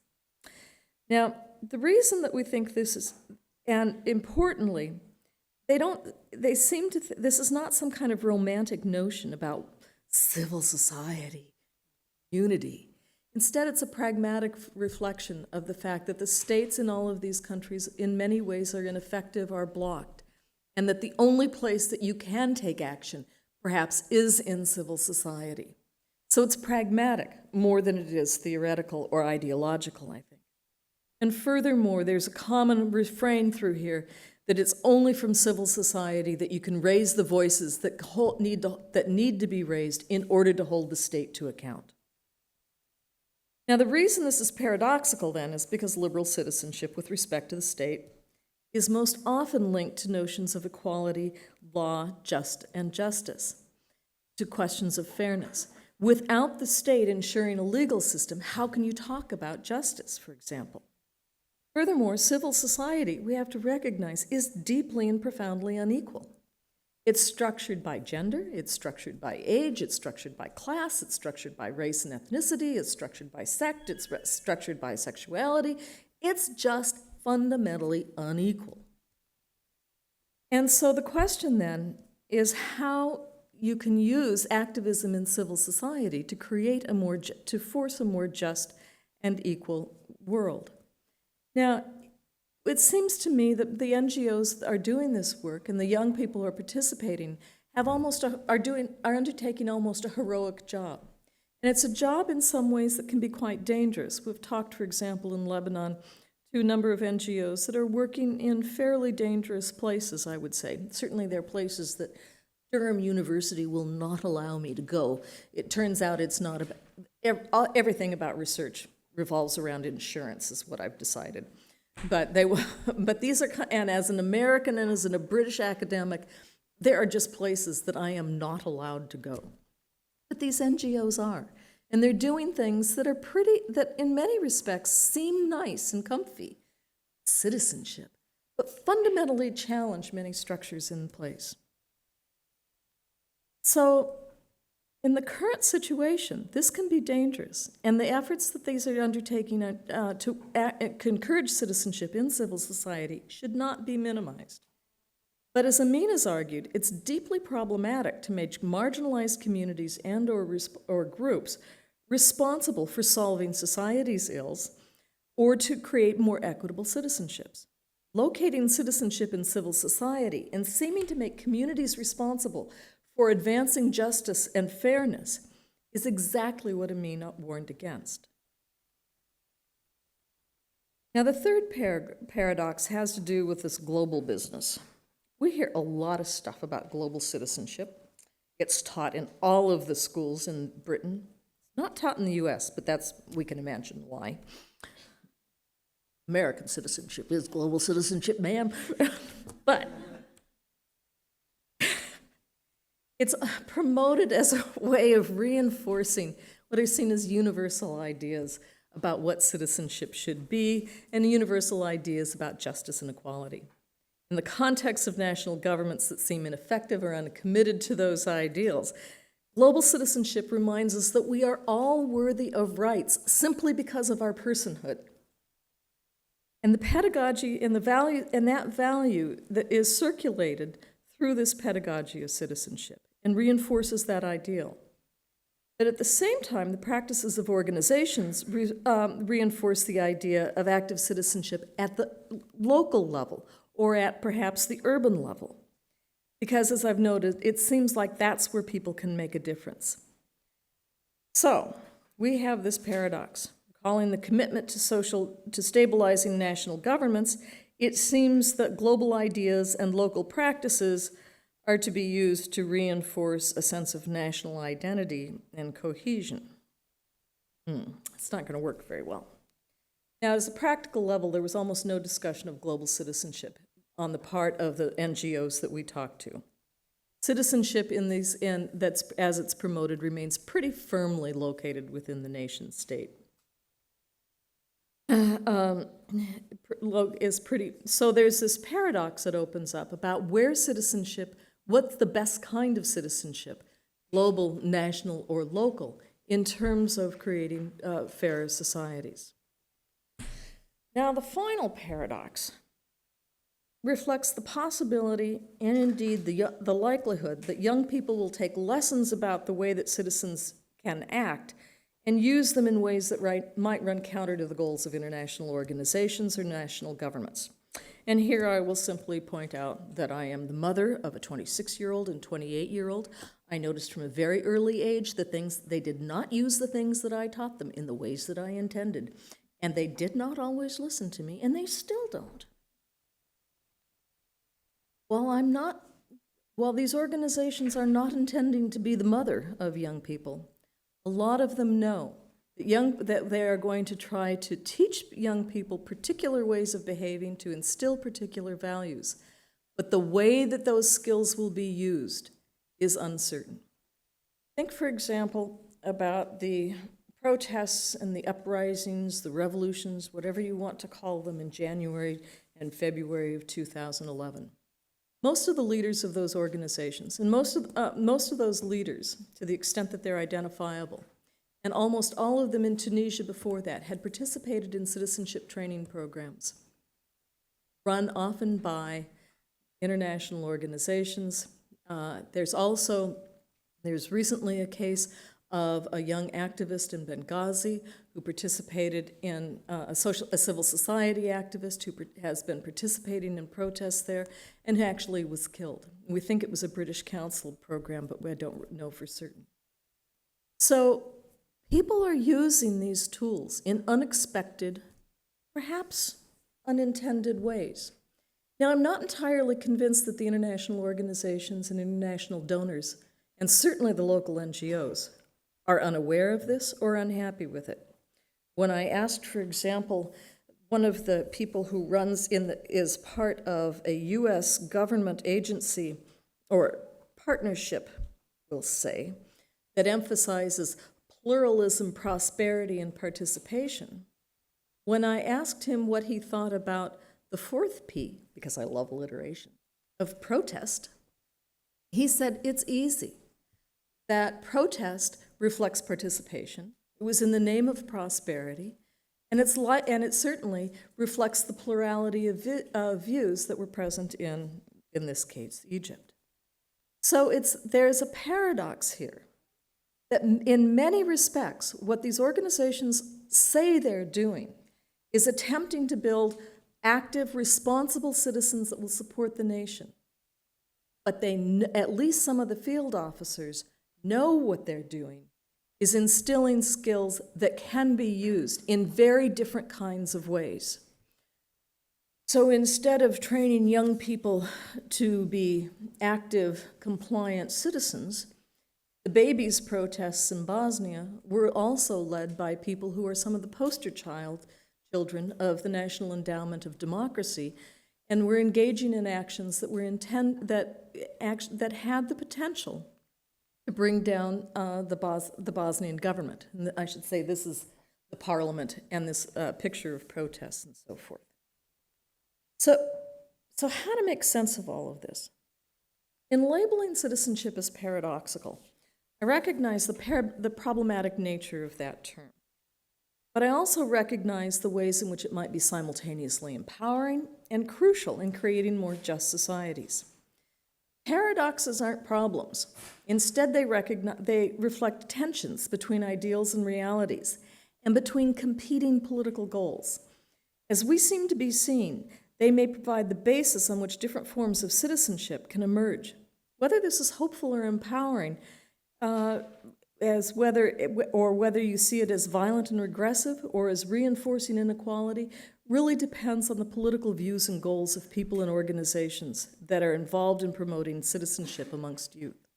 Speaker 2: Now, the reason that we think this is, and importantly, they seem to, this is not some kind of romantic notion about civil society, unity. Instead, it's a pragmatic reflection of the fact that the states in all of these countries in many ways are ineffective or blocked, and that the only place that you can take action perhaps is in civil society. So it's pragmatic more than it is theoretical or ideological, I think. And furthermore, there's a common refrain through here that it's only from civil society that you can raise the voices that need to be raised in order to hold the state to account. Now, the reason this is paradoxical, then, is because liberal citizenship with respect to the state is most often linked to notions of equality, law, and justice, to questions of fairness. Without the state ensuring a legal system, how can you talk about justice, for example? Furthermore, civil society, we have to recognize, is deeply and profoundly unequal. It's structured by gender, it's structured by age, it's structured by class, it's structured by race and ethnicity, it's structured by sect, it's structured by sexuality. It's just fundamentally unequal. And so the question then is how you can use activism in civil society to create to force a more just and equal world. Now, it seems to me that the NGOs are doing this work and the young people who are participating are undertaking almost a heroic job. And it's a job in some ways that can be quite dangerous. We've talked, for example, in Lebanon to a number of NGOs that are working in fairly dangerous places, I would say. Certainly there are places that Durham University will not allow me to go. It turns out it's not about, everything about research revolves around insurance, is what I've decided. But these are, and as an American and as a British academic, there are just places that I am not allowed to go. But these NGOs are. And they're doing things that that in many respects seem nice and comfy. Citizenship, but fundamentally challenge many structures in place. So, in the current situation, this can be dangerous, and the efforts that these are undertaking to encourage citizenship in civil society should not be minimized. But as Amin has argued, it's deeply problematic to make marginalized communities and or groups responsible for solving society's ills or to create more equitable citizenships. Locating citizenship in civil society and seeming to make communities responsible for advancing justice and fairness is exactly what Amin warned against. Now, the third paradox has to do with this global business. We hear a lot of stuff about global citizenship. It's taught in all of the schools in Britain. Not taught in the US, but we can imagine why. American citizenship is global citizenship, ma'am. But it's promoted as a way of reinforcing what are seen as universal ideas about what citizenship should be and universal ideas about justice and equality. In the context of national governments that seem ineffective or uncommitted to those ideals, global citizenship reminds us that we are all worthy of rights simply because of our personhood. And the pedagogy and the value, and that value that is circulated through this pedagogy of citizenship and reinforces that ideal. But at the same time, the practices of organizations reinforce the idea of active citizenship at the local level or at perhaps the urban level. Because as I've noted, it seems like that's where people can make a difference. So we have this paradox. Calling the commitment to stabilizing national governments, it seems that global ideas and local practices are to be used to reinforce a sense of national identity and cohesion. It's not going to work very well. Now, as a practical level, there was almost no discussion of global citizenship on the part of the NGOs that we talked to. Citizenship that's as it's promoted remains pretty firmly located within the nation state. So there's this paradox that opens up about where citizenship, what's the best kind of citizenship, global, national, or local, in terms of creating fairer societies. Now, the final paradox reflects the possibility and indeed the likelihood that young people will take lessons about the way that citizens can act and use them in ways that might run counter to the goals of international organizations or national governments. And here I will simply point out that I am the mother of a 26-year-old and 28-year-old. I noticed from a very early age that they did not use the things that I taught them in the ways that I intended. And they did not always listen to me, and they still don't. While these organizations are not intending to be the mother of young people, a lot of them know that they are going to try to teach young people particular ways of behaving, to instill particular values. But the way that those skills will be used is uncertain. Think, for example, about the protests and the uprisings, the revolutions, whatever you want to call them, in January and February of 2011. Most of the leaders of those organizations, and most of those leaders, to the extent that they're identifiable, and almost all of them in Tunisia before that, had participated in citizenship training programs run often by international organizations. There's recently a case of a young activist in Benghazi who participated in a civil society activist who has been participating in protests there and actually was killed. We think it was a British Council program, but we don't know for certain. So people are using these tools in unexpected, perhaps unintended ways. Now, I'm not entirely convinced that the international organizations and international donors, and certainly the local NGOs, are unaware of this or unhappy with it. When I asked, for example, one of the people who is part of a US government agency or partnership, we'll say, that emphasizes pluralism, prosperity, and participation, when I asked him what he thought about the fourth P, because I love alliteration, of protest, he said it's easy. That protest reflects participation. It was in the name of prosperity, and it certainly reflects the plurality of views that were present in this case, Egypt. So there's a paradox here that in many respects, what these organizations say they're doing is attempting to build active, responsible citizens that will support the nation. But at least some of the field officers know what they're doing is instilling skills that can be used in very different kinds of ways. So instead of training young people to be active, compliant citizens, the babies' protests in Bosnia were also led by people who are some of the poster children of the National Endowment of Democracy, and were engaging in actions that had the potential to bring down the Bosnian government. And I should say this is the parliament and this picture of protests and so forth. So how to make sense of all of this? In labeling citizenship as paradoxical, I recognize the problematic nature of that term. But I also recognize the ways in which it might be simultaneously empowering and crucial in creating more just societies. Paradoxes aren't problems. Instead, they reflect tensions between ideals and realities, and between competing political goals. As we seem to be seeing, they may provide the basis on which different forms of citizenship can emerge. Whether this is hopeful or empowering, whether you see it as violent and regressive or as reinforcing inequality, really depends on the political views and goals of people and organizations that are involved in promoting citizenship amongst youth.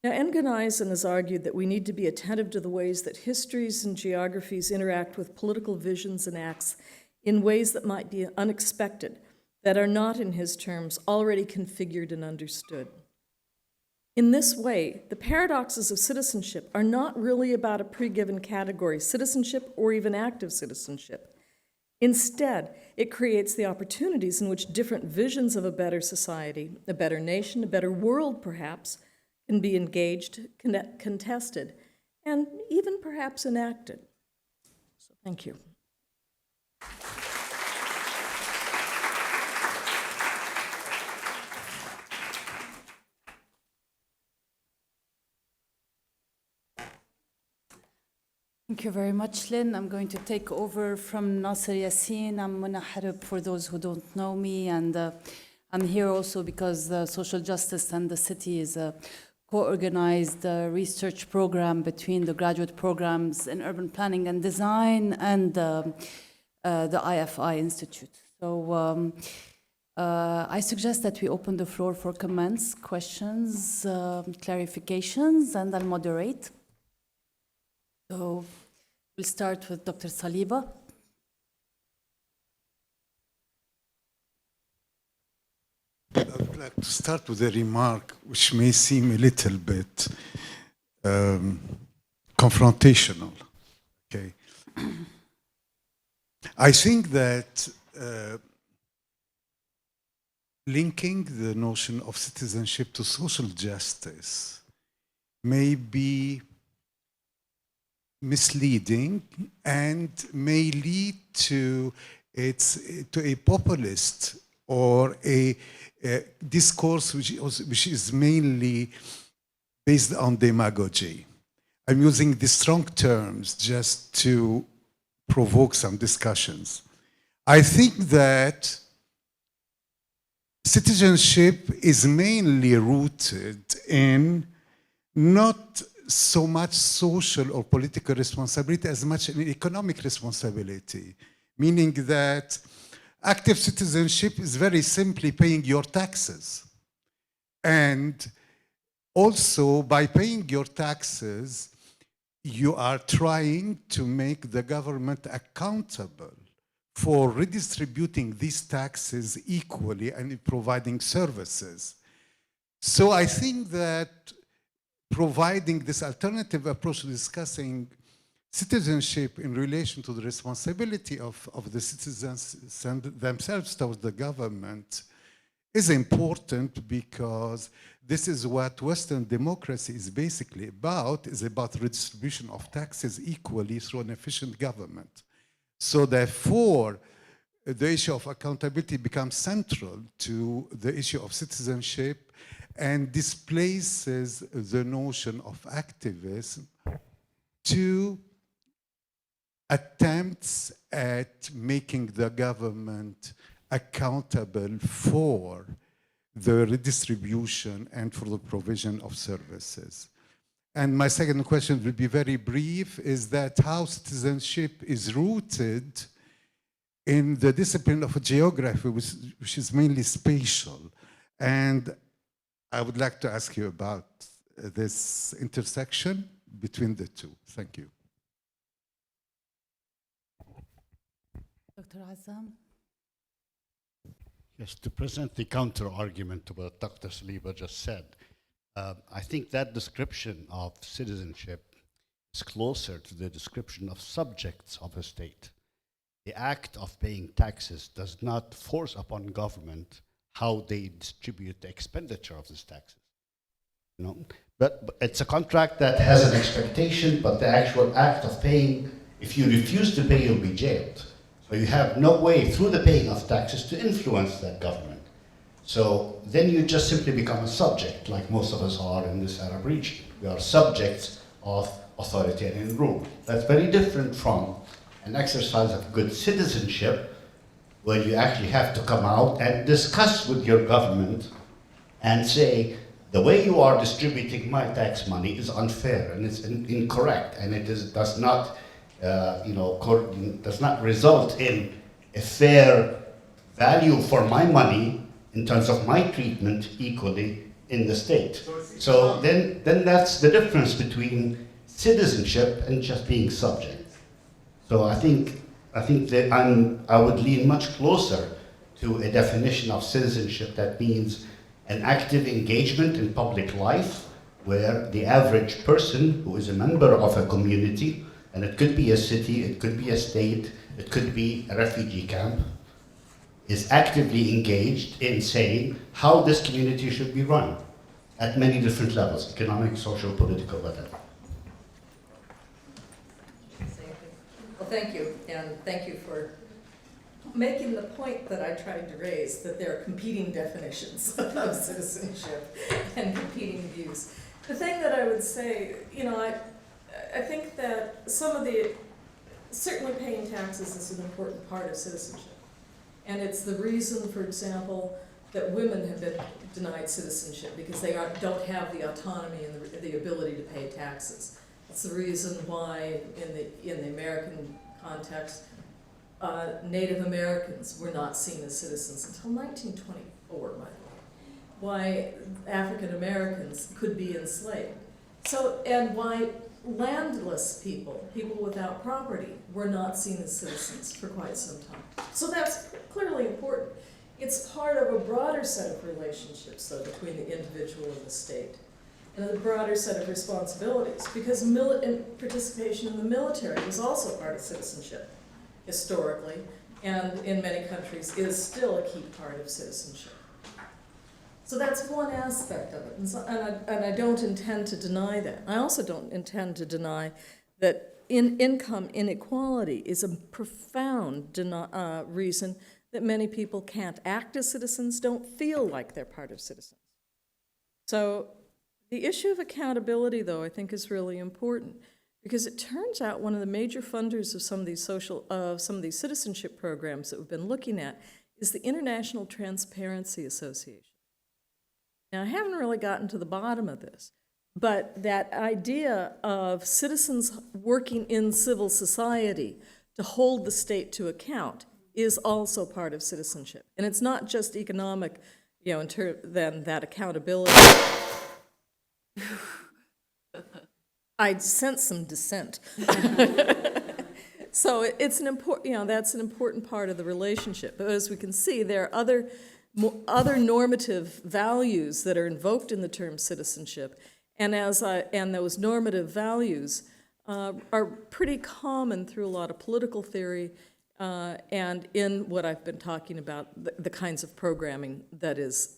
Speaker 2: Now, Engen-Eisen has argued that we need to be attentive to the ways that histories and geographies interact with political visions and acts in ways that might be unexpected, that are not, in his terms, already configured and understood. In this way, the paradoxes of citizenship are not really about a pre-given category, citizenship or even active citizenship. Instead, it creates the opportunities in which different visions of a better society, a better nation, a better world perhaps, can be engaged, contested, and even perhaps enacted. So thank you.
Speaker 3: Thank you very much, Lynn. I'm going to take over from Nasser Yassin. I'm Mona Harib, for those who don't know me, and I'm here also because social justice and the city is a co-organized research program between the graduate programs in urban planning and design and the IFI Institute. So I suggest that we open the floor for comments, questions, clarifications, and I'll moderate. So we'll start with Dr. Saliba.
Speaker 4: I would like to start with a remark which may seem a little bit confrontational. Okay. I think that linking the notion of citizenship to social justice may be misleading and may lead to a populist or a discourse which is mainly based on demagogy. I'm using these strong terms just to provoke some discussions. I think that citizenship is mainly rooted in not so much social or political responsibility as much an economic responsibility, meaning that active citizenship is very simply paying your taxes. And also, by paying your taxes, you are trying to make the government accountable for redistributing these taxes equally and providing services. So I think that providing this alternative approach to discussing citizenship in relation to the responsibility of the citizens themselves towards the government is important, because this is what Western democracy is basically about, is about redistribution of taxes equally through an efficient government. So therefore, the issue of accountability becomes central to the issue of citizenship and displaces the notion of activism to attempts at making the government accountable for the redistribution and for the provision of services. And my second question will be very brief, is that how citizenship is rooted in the discipline of geography, which is mainly spatial. And I would like to ask you about this intersection between the two. Thank you.
Speaker 3: Dr. Azam.
Speaker 5: Yes, to present the counter-argument to what Dr. Saliba just said, I think that description of citizenship is closer to the description of subjects of a state. The act of paying taxes does not force upon government how they distribute the expenditure of these taxes. You know? But it's a contract that has an expectation, but the actual act of paying, if you refuse to pay, you'll be jailed. So you have no way through the paying of taxes to influence that government. So then you just simply become a subject, like most of us are in this Arab region. We are subjects of authoritarian rule. That's very different from an exercise of good citizenship, where you actually have to come out and discuss with your government and say, the way you are distributing my tax money is unfair and it's incorrect, and it does not does not result in a fair value for my money in terms of my treatment equally in the state. So then that's the difference between citizenship and just being subject. So I think that I would lean much closer to a definition of citizenship that means an active engagement in public life, where the average person who is a member of a community, and it could be a city, it could be a state, it could be a refugee camp, is actively engaged in saying how this community should be run at many different levels, economic, social, political, whatever.
Speaker 2: Well, thank you, and thank you for making the point that I tried to raise, that there are competing definitions of citizenship and competing views. The thing that I would say, I think that certainly paying taxes is an important part of citizenship. And it's the reason, for example, that women have been denied citizenship, because they don't have the autonomy and the ability to pay taxes. That's the reason why in the American context, Native Americans were not seen as citizens until 1924, by the way. Why African Americans could be enslaved. So, and why landless people without property, were not seen as citizens for quite some time. So that's clearly important. It's part of a broader set of relationships, though, between the individual and the state, and a broader set of responsibilities, because participation in the military was also part of citizenship, historically, and in many countries is still a key part of citizenship. So that's one aspect of it, and I don't intend to deny that. I also don't intend to deny that income inequality is a profound reason that many people can't act as citizens, don't feel like they're part of citizens. So the issue of accountability, though, I think is really important, because it turns out one of the major funders of some of these citizenship programs that we've been looking at is the International Transparency Association. Now, I haven't really gotten to the bottom of this, but that idea of citizens working in civil society to hold the state to account is also part of citizenship. And it's not just economic, then that accountability. I sense some dissent. So it's an important, that's an important part of the relationship. But as we can see, there are other normative values that are invoked in the term citizenship, and those normative values are pretty common through a lot of political theory and in what I've been talking about, the kinds of programming that is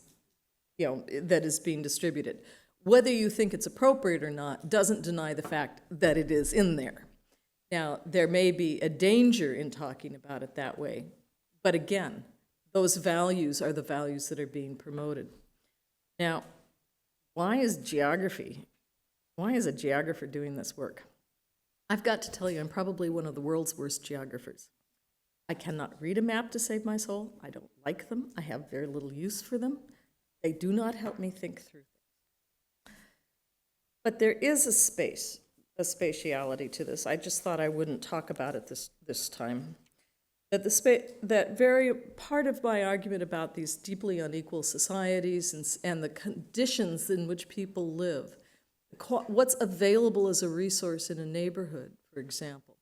Speaker 2: being distributed. Whether you think it's appropriate or not doesn't deny the fact that it is in there. Now, there may be a danger in talking about it that way, but again, those values are the values that are being promoted. Now, why is a geographer doing this work? I've got to tell you, I'm probably one of the world's worst geographers. I cannot read a map to save my soul. I don't like them. I have very little use for them. They do not help me think through things. But there is a spatiality to this. I just thought I wouldn't talk about it this time. That part of my argument about these deeply unequal societies and the conditions in which people live, what's available as a resource in a neighborhood, for example,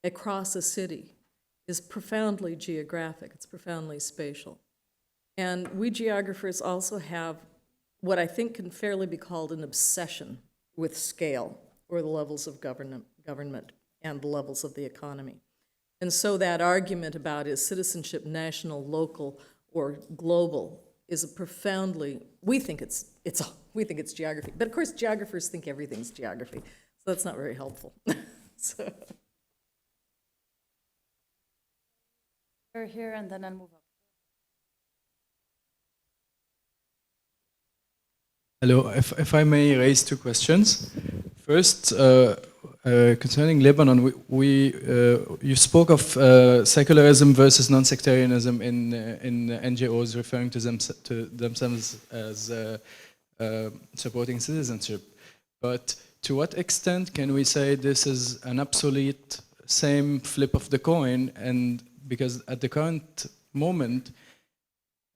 Speaker 2: across a city, is profoundly geographic, it's profoundly spatial. And we geographers also have what I think can fairly be called an obsession with scale, or the levels of government and the levels of the economy. And so that argument about is citizenship national, local, or global is a profoundly, we think it's geography. But of course, geographers think everything's geography, so that's not very helpful. So.
Speaker 3: We're here, and then I'll move up.
Speaker 6: Hello, if I may raise two questions. First, concerning Lebanon, you spoke of secularism versus non-sectarianism in NGOs referring to themselves as supporting citizenship. But to what extent can we say this is an obsolete same flip of the coin? And because at the current moment,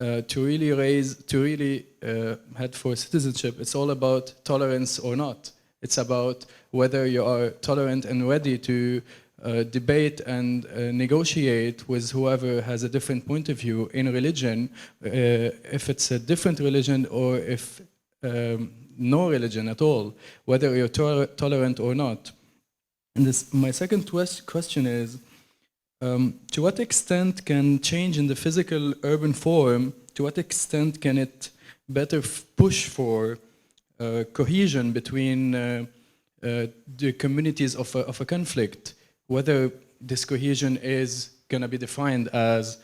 Speaker 6: to really head for citizenship, it's all about tolerance or not. It's about whether you are tolerant and ready to debate and negotiate with whoever has a different point of view in religion, if it's a different religion or if no religion at all, whether you're tolerant or not. And my second question is, to what extent can change in the physical urban form, to what extent can it better push for cohesion between the communities of a conflict, whether this cohesion is going to be defined as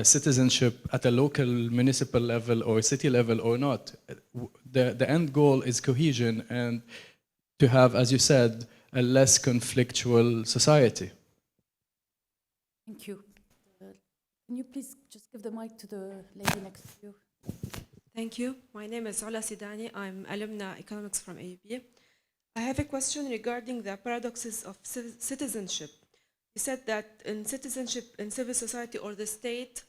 Speaker 6: citizenship at a local municipal level or city level or not? The end goal is cohesion and to have, as you said, a less conflictual society.
Speaker 3: Thank you. Can you please just give the mic to the lady next to you?
Speaker 7: Thank you. My name is Ola Sidani. I'm alumna economics from AUB. I have a question regarding the paradoxes of citizenship. You said that in citizenship, in civil society or the state,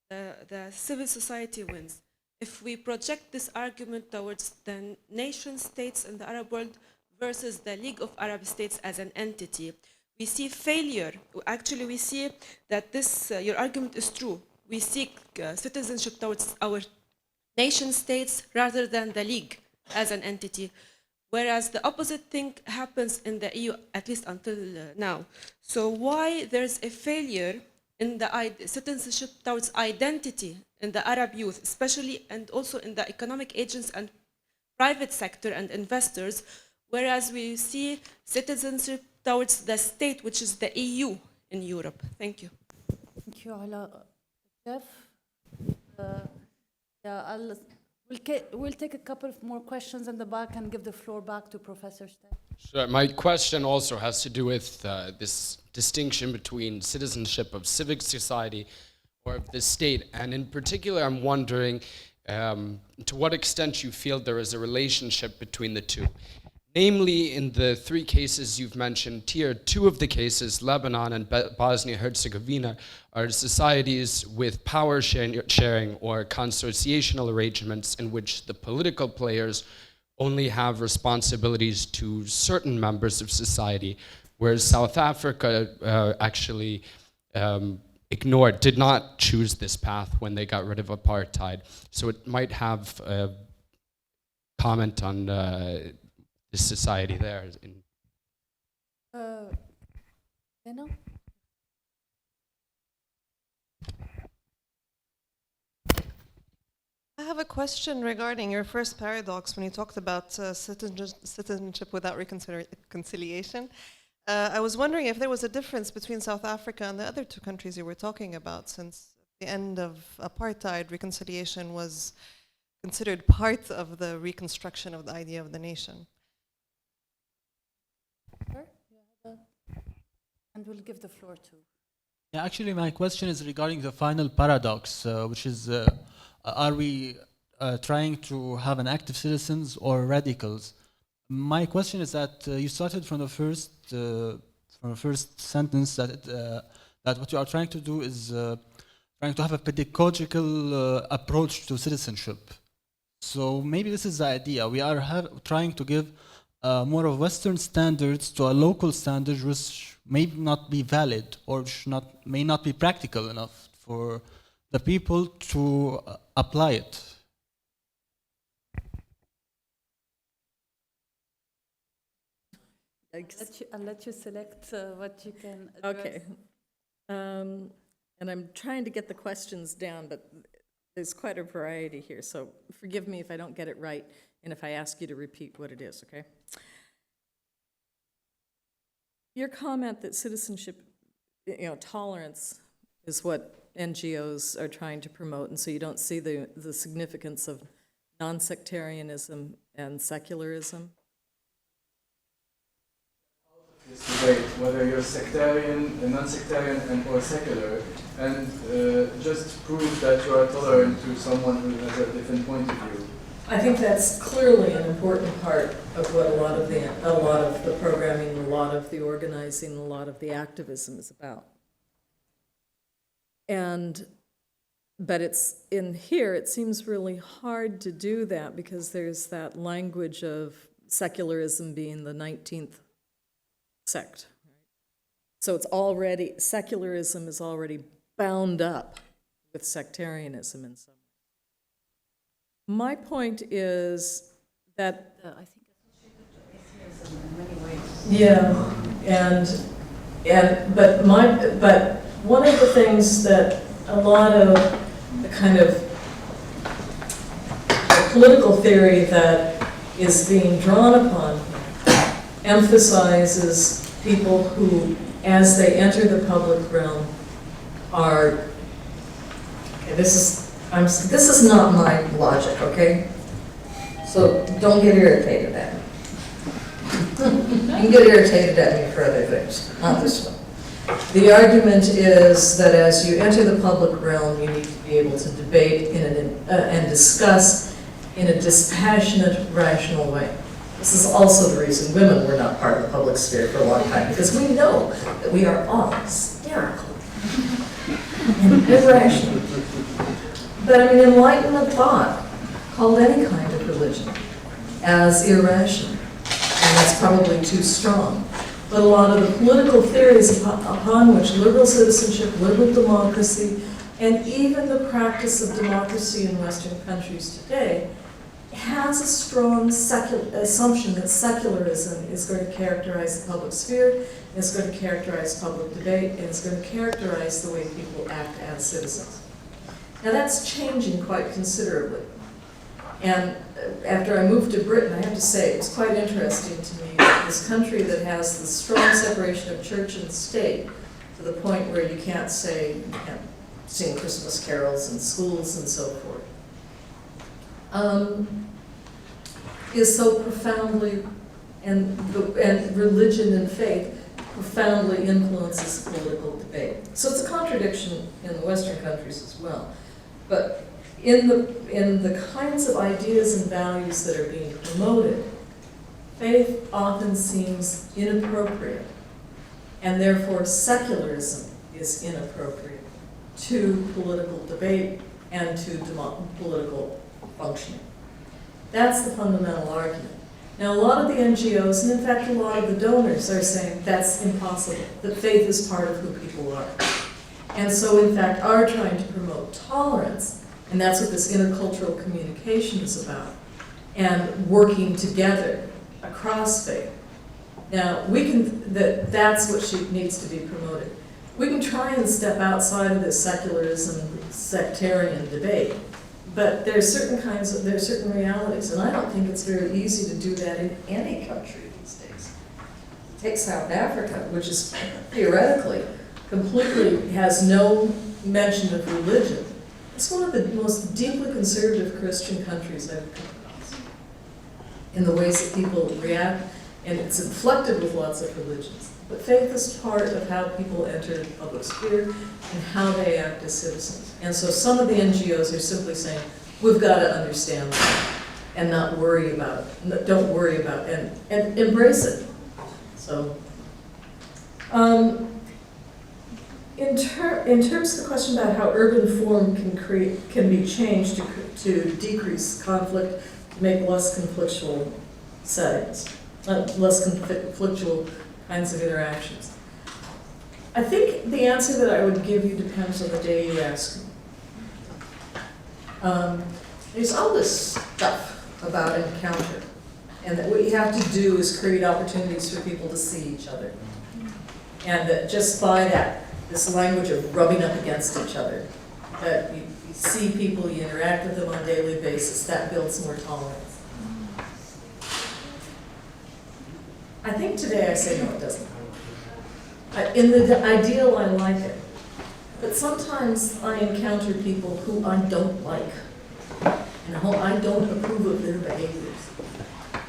Speaker 7: the civil society wins. If we project this argument towards the nation states in the Arab world versus the League of Arab States as an entity, we see failure. Actually, we see that this, your argument is true. We seek citizenship towards our nation states rather than the League as an entity, whereas the opposite thing happens in the EU, at least until now. So why there's a failure in the citizenship towards identity in the Arab youth, especially and also in the economic agents and private sector and investors, whereas we see citizenship towards the state, which is the EU in Europe? Thank you.
Speaker 3: Thank you, Ala. Jeff? Yeah, we'll take a couple of more questions in the back and give the floor back to Professor Stein.
Speaker 8: Sure. My question also has to do with this distinction between citizenship of civic society or of the state. And in particular, I'm wondering to what extent you feel there is a relationship between the two. Namely, in the three cases you've mentioned here, two of the cases, Lebanon and Bosnia-Herzegovina, are societies with power sharing or consociational arrangements in which the political players only have responsibilities to certain members of society, whereas South Africa actually did not choose this path when they got rid of apartheid. So it might have a comment on the society there.
Speaker 3: Lena?
Speaker 9: I have a question regarding your first paradox when you talked about citizenship without reconciliation. I was wondering if there was a difference between South Africa and the other two countries you were talking about, since at the end of apartheid, reconciliation was considered part of the reconstruction of the idea of the nation.
Speaker 3: And we'll give the floor to.
Speaker 10: Yeah, actually, my question is regarding the final paradox, which is, are we trying to have an active citizens or radicals? My question is that you started from the first sentence that that what you are trying to do is trying to have a pedagogical approach to citizenship. So maybe this is the idea. We are trying to give more of Western standards to a local standard, which may not be valid or may not be practical enough for the people to apply it.
Speaker 3: I'll let you select what you can address.
Speaker 2: Okay. And I'm trying to get the questions down, but there's quite a variety here, so forgive me if I don't get it right and if I ask you to repeat what it is, okay? Your comment that citizenship, tolerance is what NGOs are trying to promote, and so you don't see the significance of non-sectarianism and secularism?
Speaker 6: This debate, whether you're sectarian, non-sectarian, or secular, and just prove that you are tolerant to someone who has a different point of view.
Speaker 2: I think that's clearly an important part of what a lot of the programming, a lot of the organizing, a lot of the activism is about. And But it's, in here, it seems really hard to do that because there's that language of secularism being the 19th sect. So it's already, secularism is already bound up with sectarianism in some way. My point is that,
Speaker 3: I think atheism in many ways.
Speaker 2: yeah, but one of the things that a lot of the kind of political theory that is being drawn upon emphasizes people who, as they enter the public realm, are, this is not my logic, okay? So don't get irritated at me. You can get irritated at me for other things, not this one. The argument is that as you enter the public realm, you need to be able to debate and discuss in a dispassionate, rational way. This is also the reason women were not part of the public sphere for a long time, because we know that we are all hysterical and irrational. But I mean, Enlightenment thought called any kind of religion as irrational, and that's probably too strong. But a lot of the political theories upon which liberal citizenship, liberal democracy, and even the practice of democracy in Western countries today has a strong assumption that secularism is going to characterize the public sphere, is going to characterize public debate, and is going to characterize the way people act as citizens. Now that's changing quite considerably. And after I moved to Britain, I have to say, it was quite interesting to me that this country that has the strong separation of church and state, to the point where you can't say, you can't sing Christmas carols in schools and so forth, is so profoundly, and religion and faith profoundly influences political debate. So it's a contradiction in the Western countries as well. But in the kinds of ideas and values that are being promoted, faith often seems inappropriate, and therefore secularism is inappropriate to political debate and to political functioning. That's the fundamental argument. Now, a lot of the NGOs, and in fact a lot of the donors, are saying that's impossible, that faith is part of who people are. And so, in fact, are trying to promote tolerance, and that's what this intercultural communication is about, and working together across faith. Now, that's what needs to be promoted. We can try and step outside of this secularism, sectarian debate, but there's certain realities, and I don't think it's very easy to do that in any country these days. Take South Africa, which is theoretically completely has no mention of religion. It's one of the most deeply conservative Christian countries I've come across in the ways that people react, and it's inflected with lots of religions. But faith is part of how people enter the public sphere and how they act as citizens. And so some of the NGOs are simply saying, we've got to understand that and not worry about it. Don't worry about it, and embrace it. So, in terms of the question about how urban form can be changed to decrease conflict, to make less conflictual settings, less conflictual kinds of interactions. I think the answer that I would give you depends on the day you ask me. There's all this stuff about encounter, and that what you have to do is create opportunities for people to see each other. And that just by that, this language of rubbing up against each other, that you see people, you interact with them on a daily basis, that builds more tolerance. I think today I say no, it doesn't. In the ideal, I like it. But sometimes I encounter people who I don't like, and who I don't approve of their behaviors.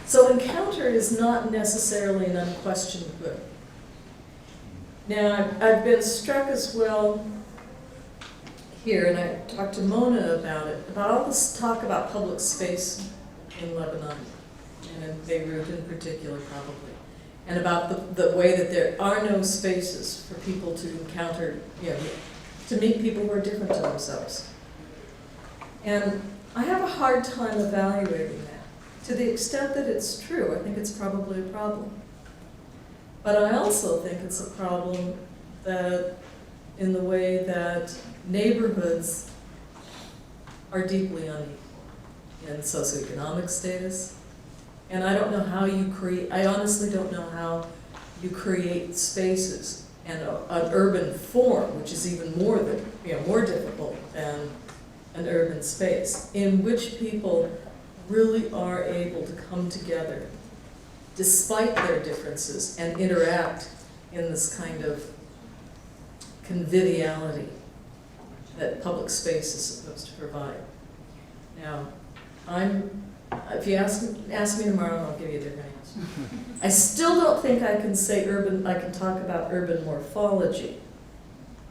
Speaker 2: So encounter is not necessarily an unquestioned good. Now, I've been struck as well here, and I talked to Mona about it, about all this talk about public space in Lebanon, and in Beirut in particular, probably. And about the way that there are no spaces for people to encounter, to meet people who are different to themselves. And I have a hard time evaluating that. To the extent that it's true, I think it's probably a problem. But I also think it's a problem that in the way that neighborhoods are deeply unequal in socioeconomic status. And I don't know how you create, I honestly don't know how you create spaces and an urban form, which is even more difficult than an urban space, in which people really are able to come together despite their differences and interact in this kind of conviviality that public space is supposed to provide. Now, if you ask me tomorrow, I'll give you a different answer. I still don't think I can say I can talk about urban morphology.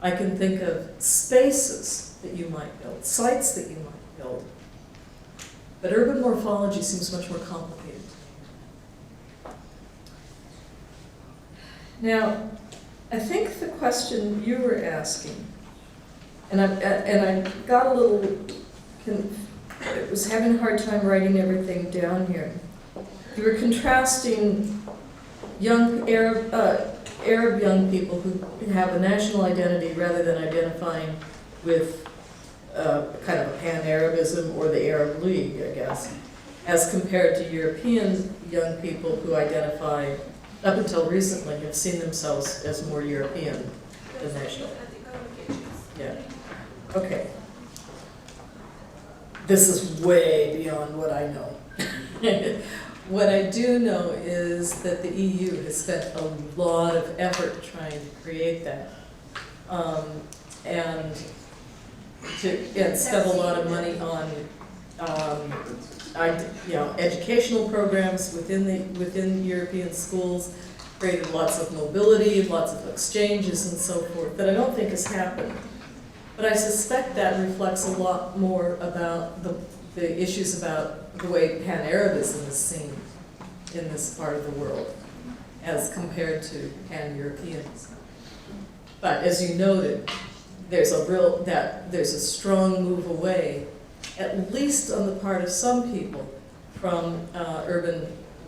Speaker 2: I can think of spaces that you might build, sites that you might build. But urban morphology seems much more complicated. Now, I think the question you were asking, and I got a little, I was having a hard time writing everything down here. You were contrasting young Arab young people who have a national identity rather than identifying with kind of a pan-Arabism or the Arab League, I guess, as compared to European young people who identify, up until recently, have seen themselves as more European than national. Yeah. Okay. This is way beyond what I know. What I do know is that the EU has spent a lot of effort trying to create that, and spent a lot of money on educational programs within European schools, created lots of mobility, lots of exchanges and so forth, that I don't think has happened. But I suspect that reflects a lot more about the issues about the way pan-Arabism is seen in this part of the world as compared to pan-Europeanism. But as you noted, there's a strong move away, at least on the part of some people, from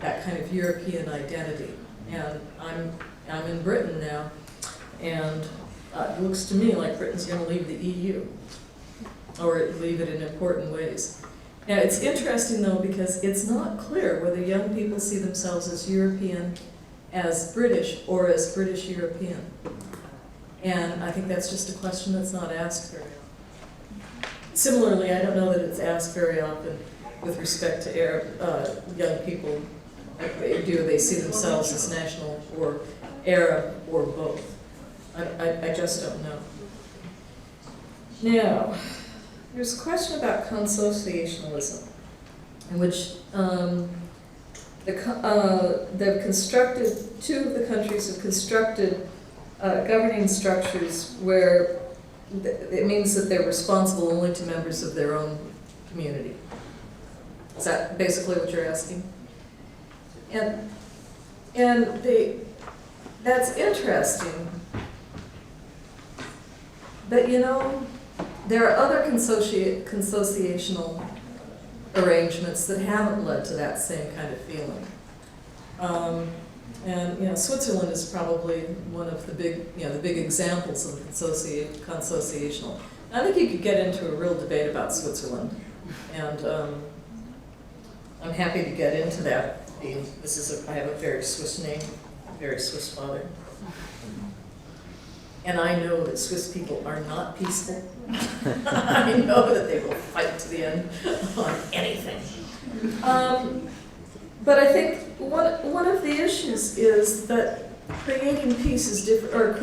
Speaker 2: that kind of European identity. And I'm in Britain now, and it looks to me like Britain's going to leave the EU, or leave it in important ways. Now, it's interesting, though, because it's not clear whether young people see themselves as European, as British, or as British European. And I think that's just a question that's not asked very often. Similarly, I don't know that it's asked very often with respect to Arab young people. Do they see themselves as national or Arab or both? I just don't know. Now, there's a question about consociationalism, in which they've constructed, two of the countries have constructed governing structures where it means that they're responsible only to members of their own community. Is that basically what you're asking? And that's interesting. But there are other consociational arrangements that haven't led to that same kind of feeling. And Switzerland is probably one of the big examples of consociational. I think you could get into a real debate about Switzerland, and I'm happy to get into that. I have a very Swiss name, very Swiss father. And I know that Swiss people are not peaceful. I know that they will fight to the end on anything. But I think one of the issues is that creating peace is different, or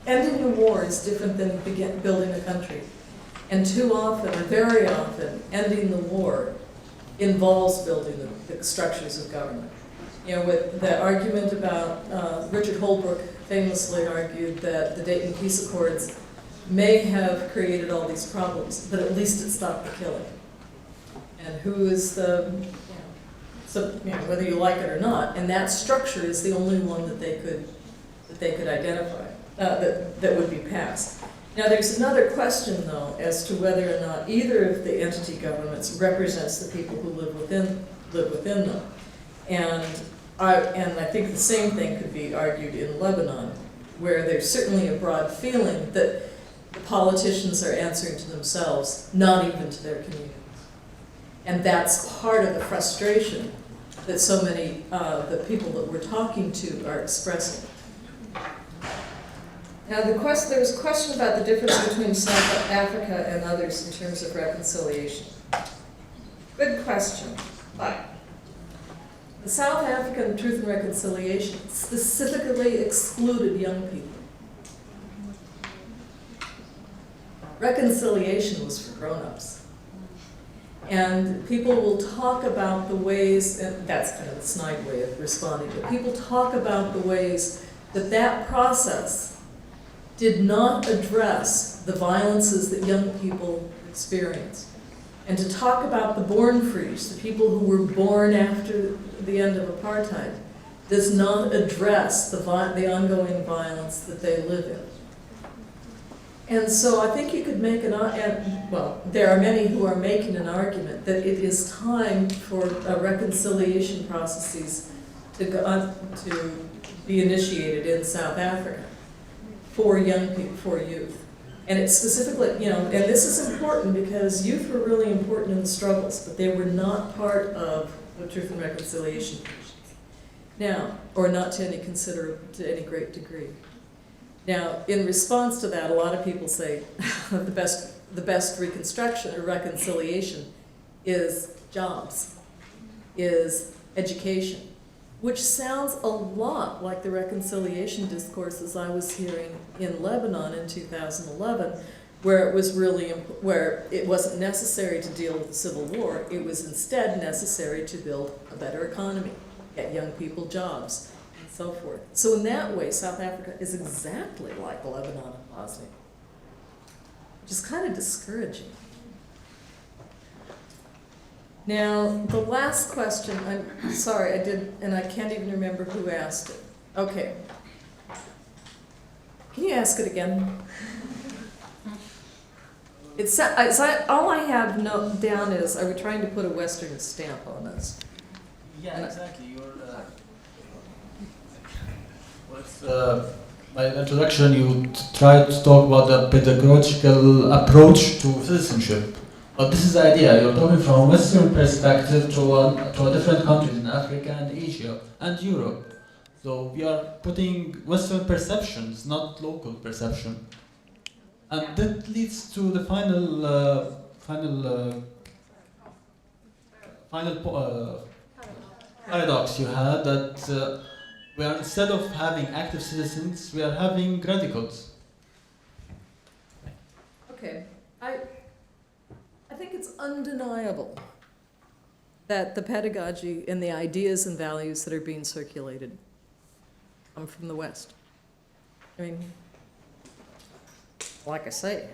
Speaker 2: ending a war is different than building a country. And too often, or very often, ending the war involves building the structures of government. With the argument about, Richard Holbrooke famously argued that the Dayton Peace Accords may have created all these problems, but at least it stopped the killing. And who is whether you like it or not, and that structure is the only one that they could identify, that would be passed. Now, there's another question, though, as to whether or not either of the entity governments represents the people who live within them. And I think the same thing could be argued in Lebanon, where there's certainly a broad feeling that the politicians are answering to themselves, not even to their communities. And that's part of the frustration that so many the people that we're talking to are expressing. Now, there was a question about the difference between South Africa and others in terms of reconciliation. Good question, but the South African Truth and Reconciliation specifically excluded young people. Reconciliation was for grown-ups. And people will talk about the ways, and that's kind of the snide way of responding, but people talk about the ways that that process did not address the violences that young people experience. And to talk about the born-frees, the people who were born after the end of apartheid, does not address the ongoing violence that they live in. And so I think you could make well, there are many who are making an argument that it is time for reconciliation processes to be initiated in South Africa for young people, for youth. And it's specifically, and this is important because youth were really important in the struggles, but they were not part of the Truth and Reconciliation Commissions. Now, or not to any great degree. Now, in response to that, a lot of people say the best reconstruction or reconciliation is jobs, is education, which sounds a lot like the reconciliation discourses I was hearing in Lebanon in 2011, where it wasn't necessary to deal with the civil war. It was instead necessary to build a better economy, get young people jobs, and so forth. So in that way, South Africa is exactly like Lebanon and Bosnia, which is kind of discouraging. Now, the last question, I'm sorry, I did, and I can't even remember who asked it. Okay. Can you ask it again? All I have down is, are we trying to put a Western stamp on this?
Speaker 10: Yeah, exactly. By introduction, you tried to talk about the pedagogical approach to citizenship. But this is the idea. You're talking from a Western perspective to a different countries in Africa and Asia and Europe. So we are putting Western perceptions, not local perception. And that leads to the final paradox you had, that we are, instead of having active citizens, we are having radicals.
Speaker 2: Okay. I think it's undeniable that the pedagogy and the ideas and values that are being circulated come from the West. I mean, like I say,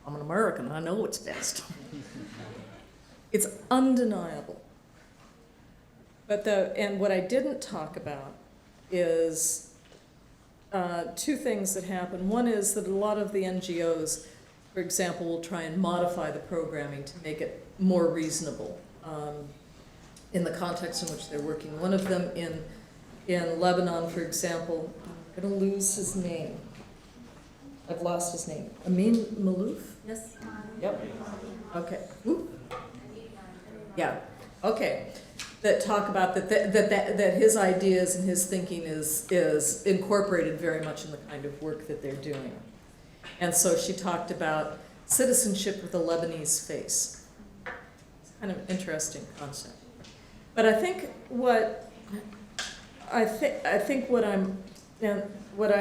Speaker 2: I'm an American, I know what's best. It's undeniable. But and what I didn't talk about is two things that happen. One is that a lot of the NGOs, for example, will try and modify the programming to make it more reasonable in the context in which they're working. One of them in Lebanon, for example, I'm going to lose his name. I've lost his name. Amin Malouf? Yes. Yep. Okay. Ooh. Yeah. Okay. That talk about that his ideas and his thinking is incorporated very much in the kind of work that they're doing. And so she talked about citizenship with a Lebanese face. It's kind of an interesting concept. But I think what I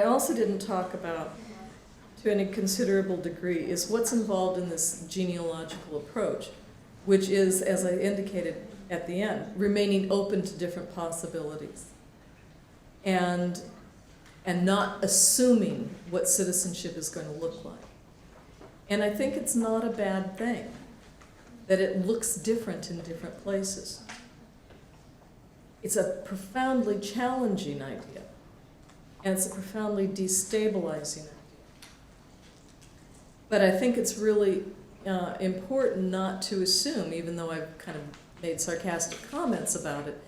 Speaker 2: also didn't talk about to any considerable degree is what's involved in this genealogical approach, which is, as I indicated at the end, remaining open to different possibilities and not assuming what citizenship is going to look like. And I think it's not a bad thing that it looks different in different places. It's a profoundly challenging idea, and it's a profoundly destabilizing idea. But I think it's really important not to assume, even though I've kind of made sarcastic comments about it,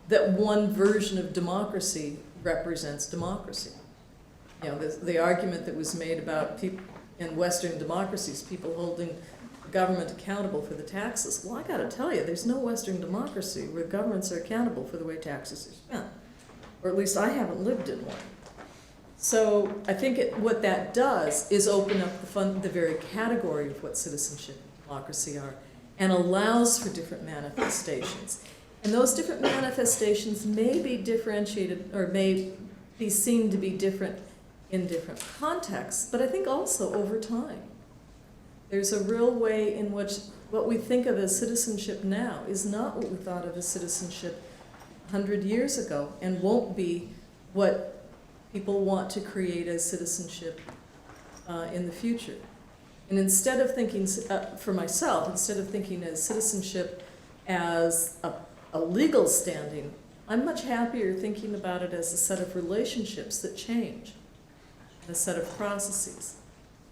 Speaker 2: that one version of democracy represents democracy. You know, the argument that was made about people in Western democracies, people holding the government accountable for the taxes. Well, I got to tell you, there's no Western democracy where governments are accountable for the way taxes are spent, or at least I haven't lived in one. So I think what that does is open up the very category of what citizenship and democracy are, and allows for different manifestations. And those different manifestations may be differentiated, or may be seen to be different in different contexts, but I think also over time. There's a real way in which what we think of as citizenship now is not what we thought of as citizenship 100 years ago, and won't be what people want to create as citizenship in the future. And instead of thinking, for myself, instead of thinking as citizenship as a legal standing, I'm much happier thinking about it as a set of relationships that change, and a set of processes.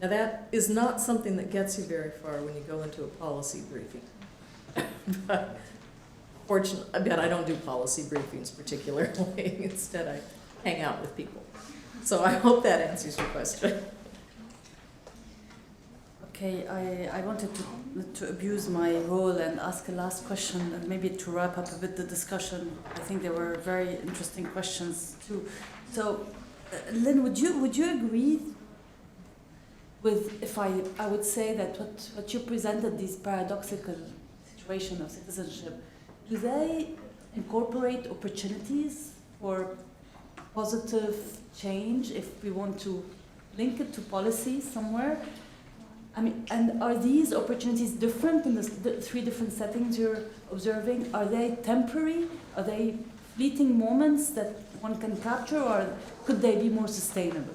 Speaker 2: Now that is not something that gets you very far when you go into a policy briefing. But fortunately, I bet I don't do policy briefings particularly. Instead, I hang out with people. So I hope that answers your question.
Speaker 3: Okay, I wanted to abuse my role and ask a last question, and maybe to wrap up a bit the discussion. I think there were very interesting questions too. So, Lynn, would you agree with, if I would say that what you presented, these paradoxical situation of citizenship, do they incorporate opportunities for positive change if we want to link it to policy somewhere? I mean, and are these opportunities different in the three different settings you're observing? Are they temporary? Are they fleeting moments that one can capture, or could they be more sustainable?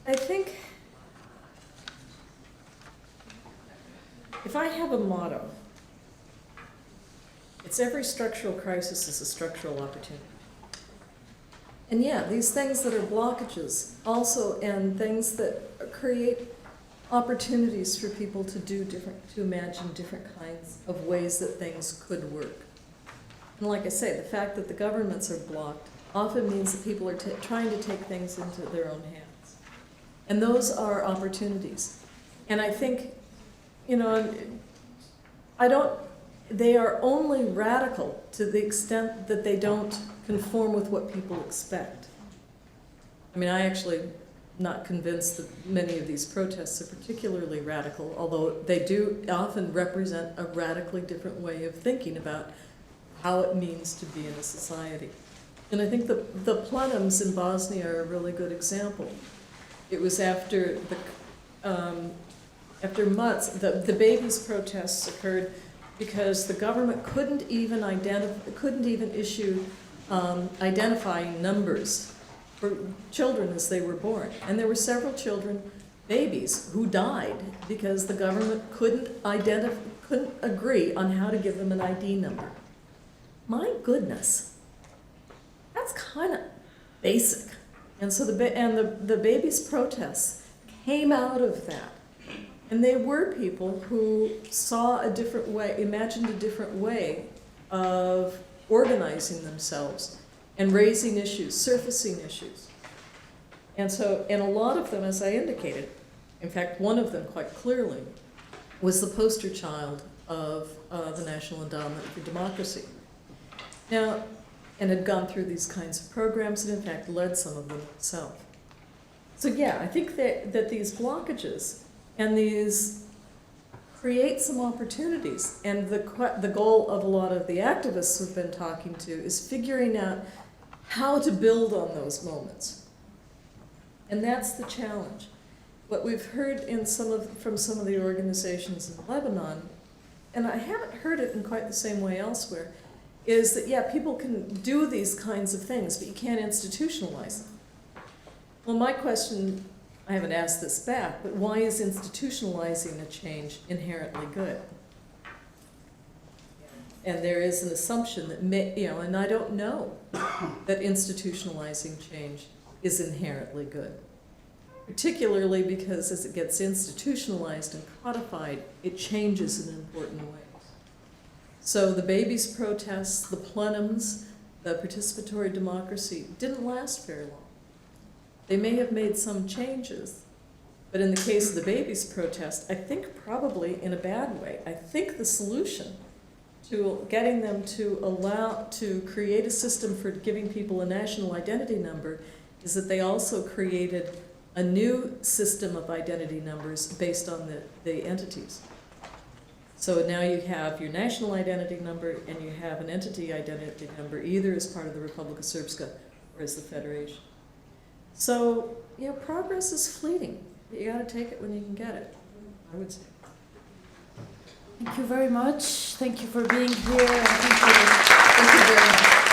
Speaker 2: I think if I have a motto, it's every structural crisis is a structural opportunity. And yeah, these things that are blockages also, and things that create opportunities for people to do different, to imagine different kinds of ways that things could work. And like I say, the fact that the governments are blocked often means that people are trying to take things into their own hands. And those are opportunities. And I think, you know, they are only radical to the extent that they don't conform with what people expect. I mean, I actually am not convinced that many of these protests are particularly radical, although they do often represent a radically different way of thinking about how it means to be in a society. And I think the plenums in Bosnia are a really good example. It was after months, the babies' protests occurred because the government couldn't even issue identifying numbers for children as they were born. And there were several children, babies, who died because the government couldn't agree on how to give them an ID number. My goodness, that's kind of basic. And so the babies' protests came out of that. And they were people who saw a different way, imagined a different way of organizing themselves and raising issues, surfacing issues. And a lot of them, as I indicated, in fact, one of them quite clearly, was the poster child of the National Endowment for Democracy. Now, and had gone through these kinds of programs and in fact led some of them himself. So yeah, I think that these blockages and these create some opportunities. And the goal of a lot of the activists we've been talking to is figuring out how to build on those moments. And that's the challenge. What we've heard from some of the organizations in Lebanon, and I haven't heard it in quite the same way elsewhere, is that, yeah, people can do these kinds of things, but you can't institutionalize them. Well, my question, I haven't asked this back, but why is institutionalizing a change inherently good? And there is an assumption that, and I don't know that institutionalizing change is inherently good. Particularly because as it gets institutionalized and codified, it changes in important ways. So the babies' protests, the plenums, the participatory democracy didn't last very long. They may have made some changes, but in the case of the babies' protest, I think probably in a bad way. I think the solution to getting them to create a system for giving people a national identity number is that they also created a new system of identity numbers based on the entities. So now you have your national identity number and you have an entity identity number, either as part of the Republika Srpska or as the Federation. So, you know, progress is fleeting. You gotta take it when you can get it, I would say.
Speaker 3: Thank you very much. Thank you for being here. And thank you very much.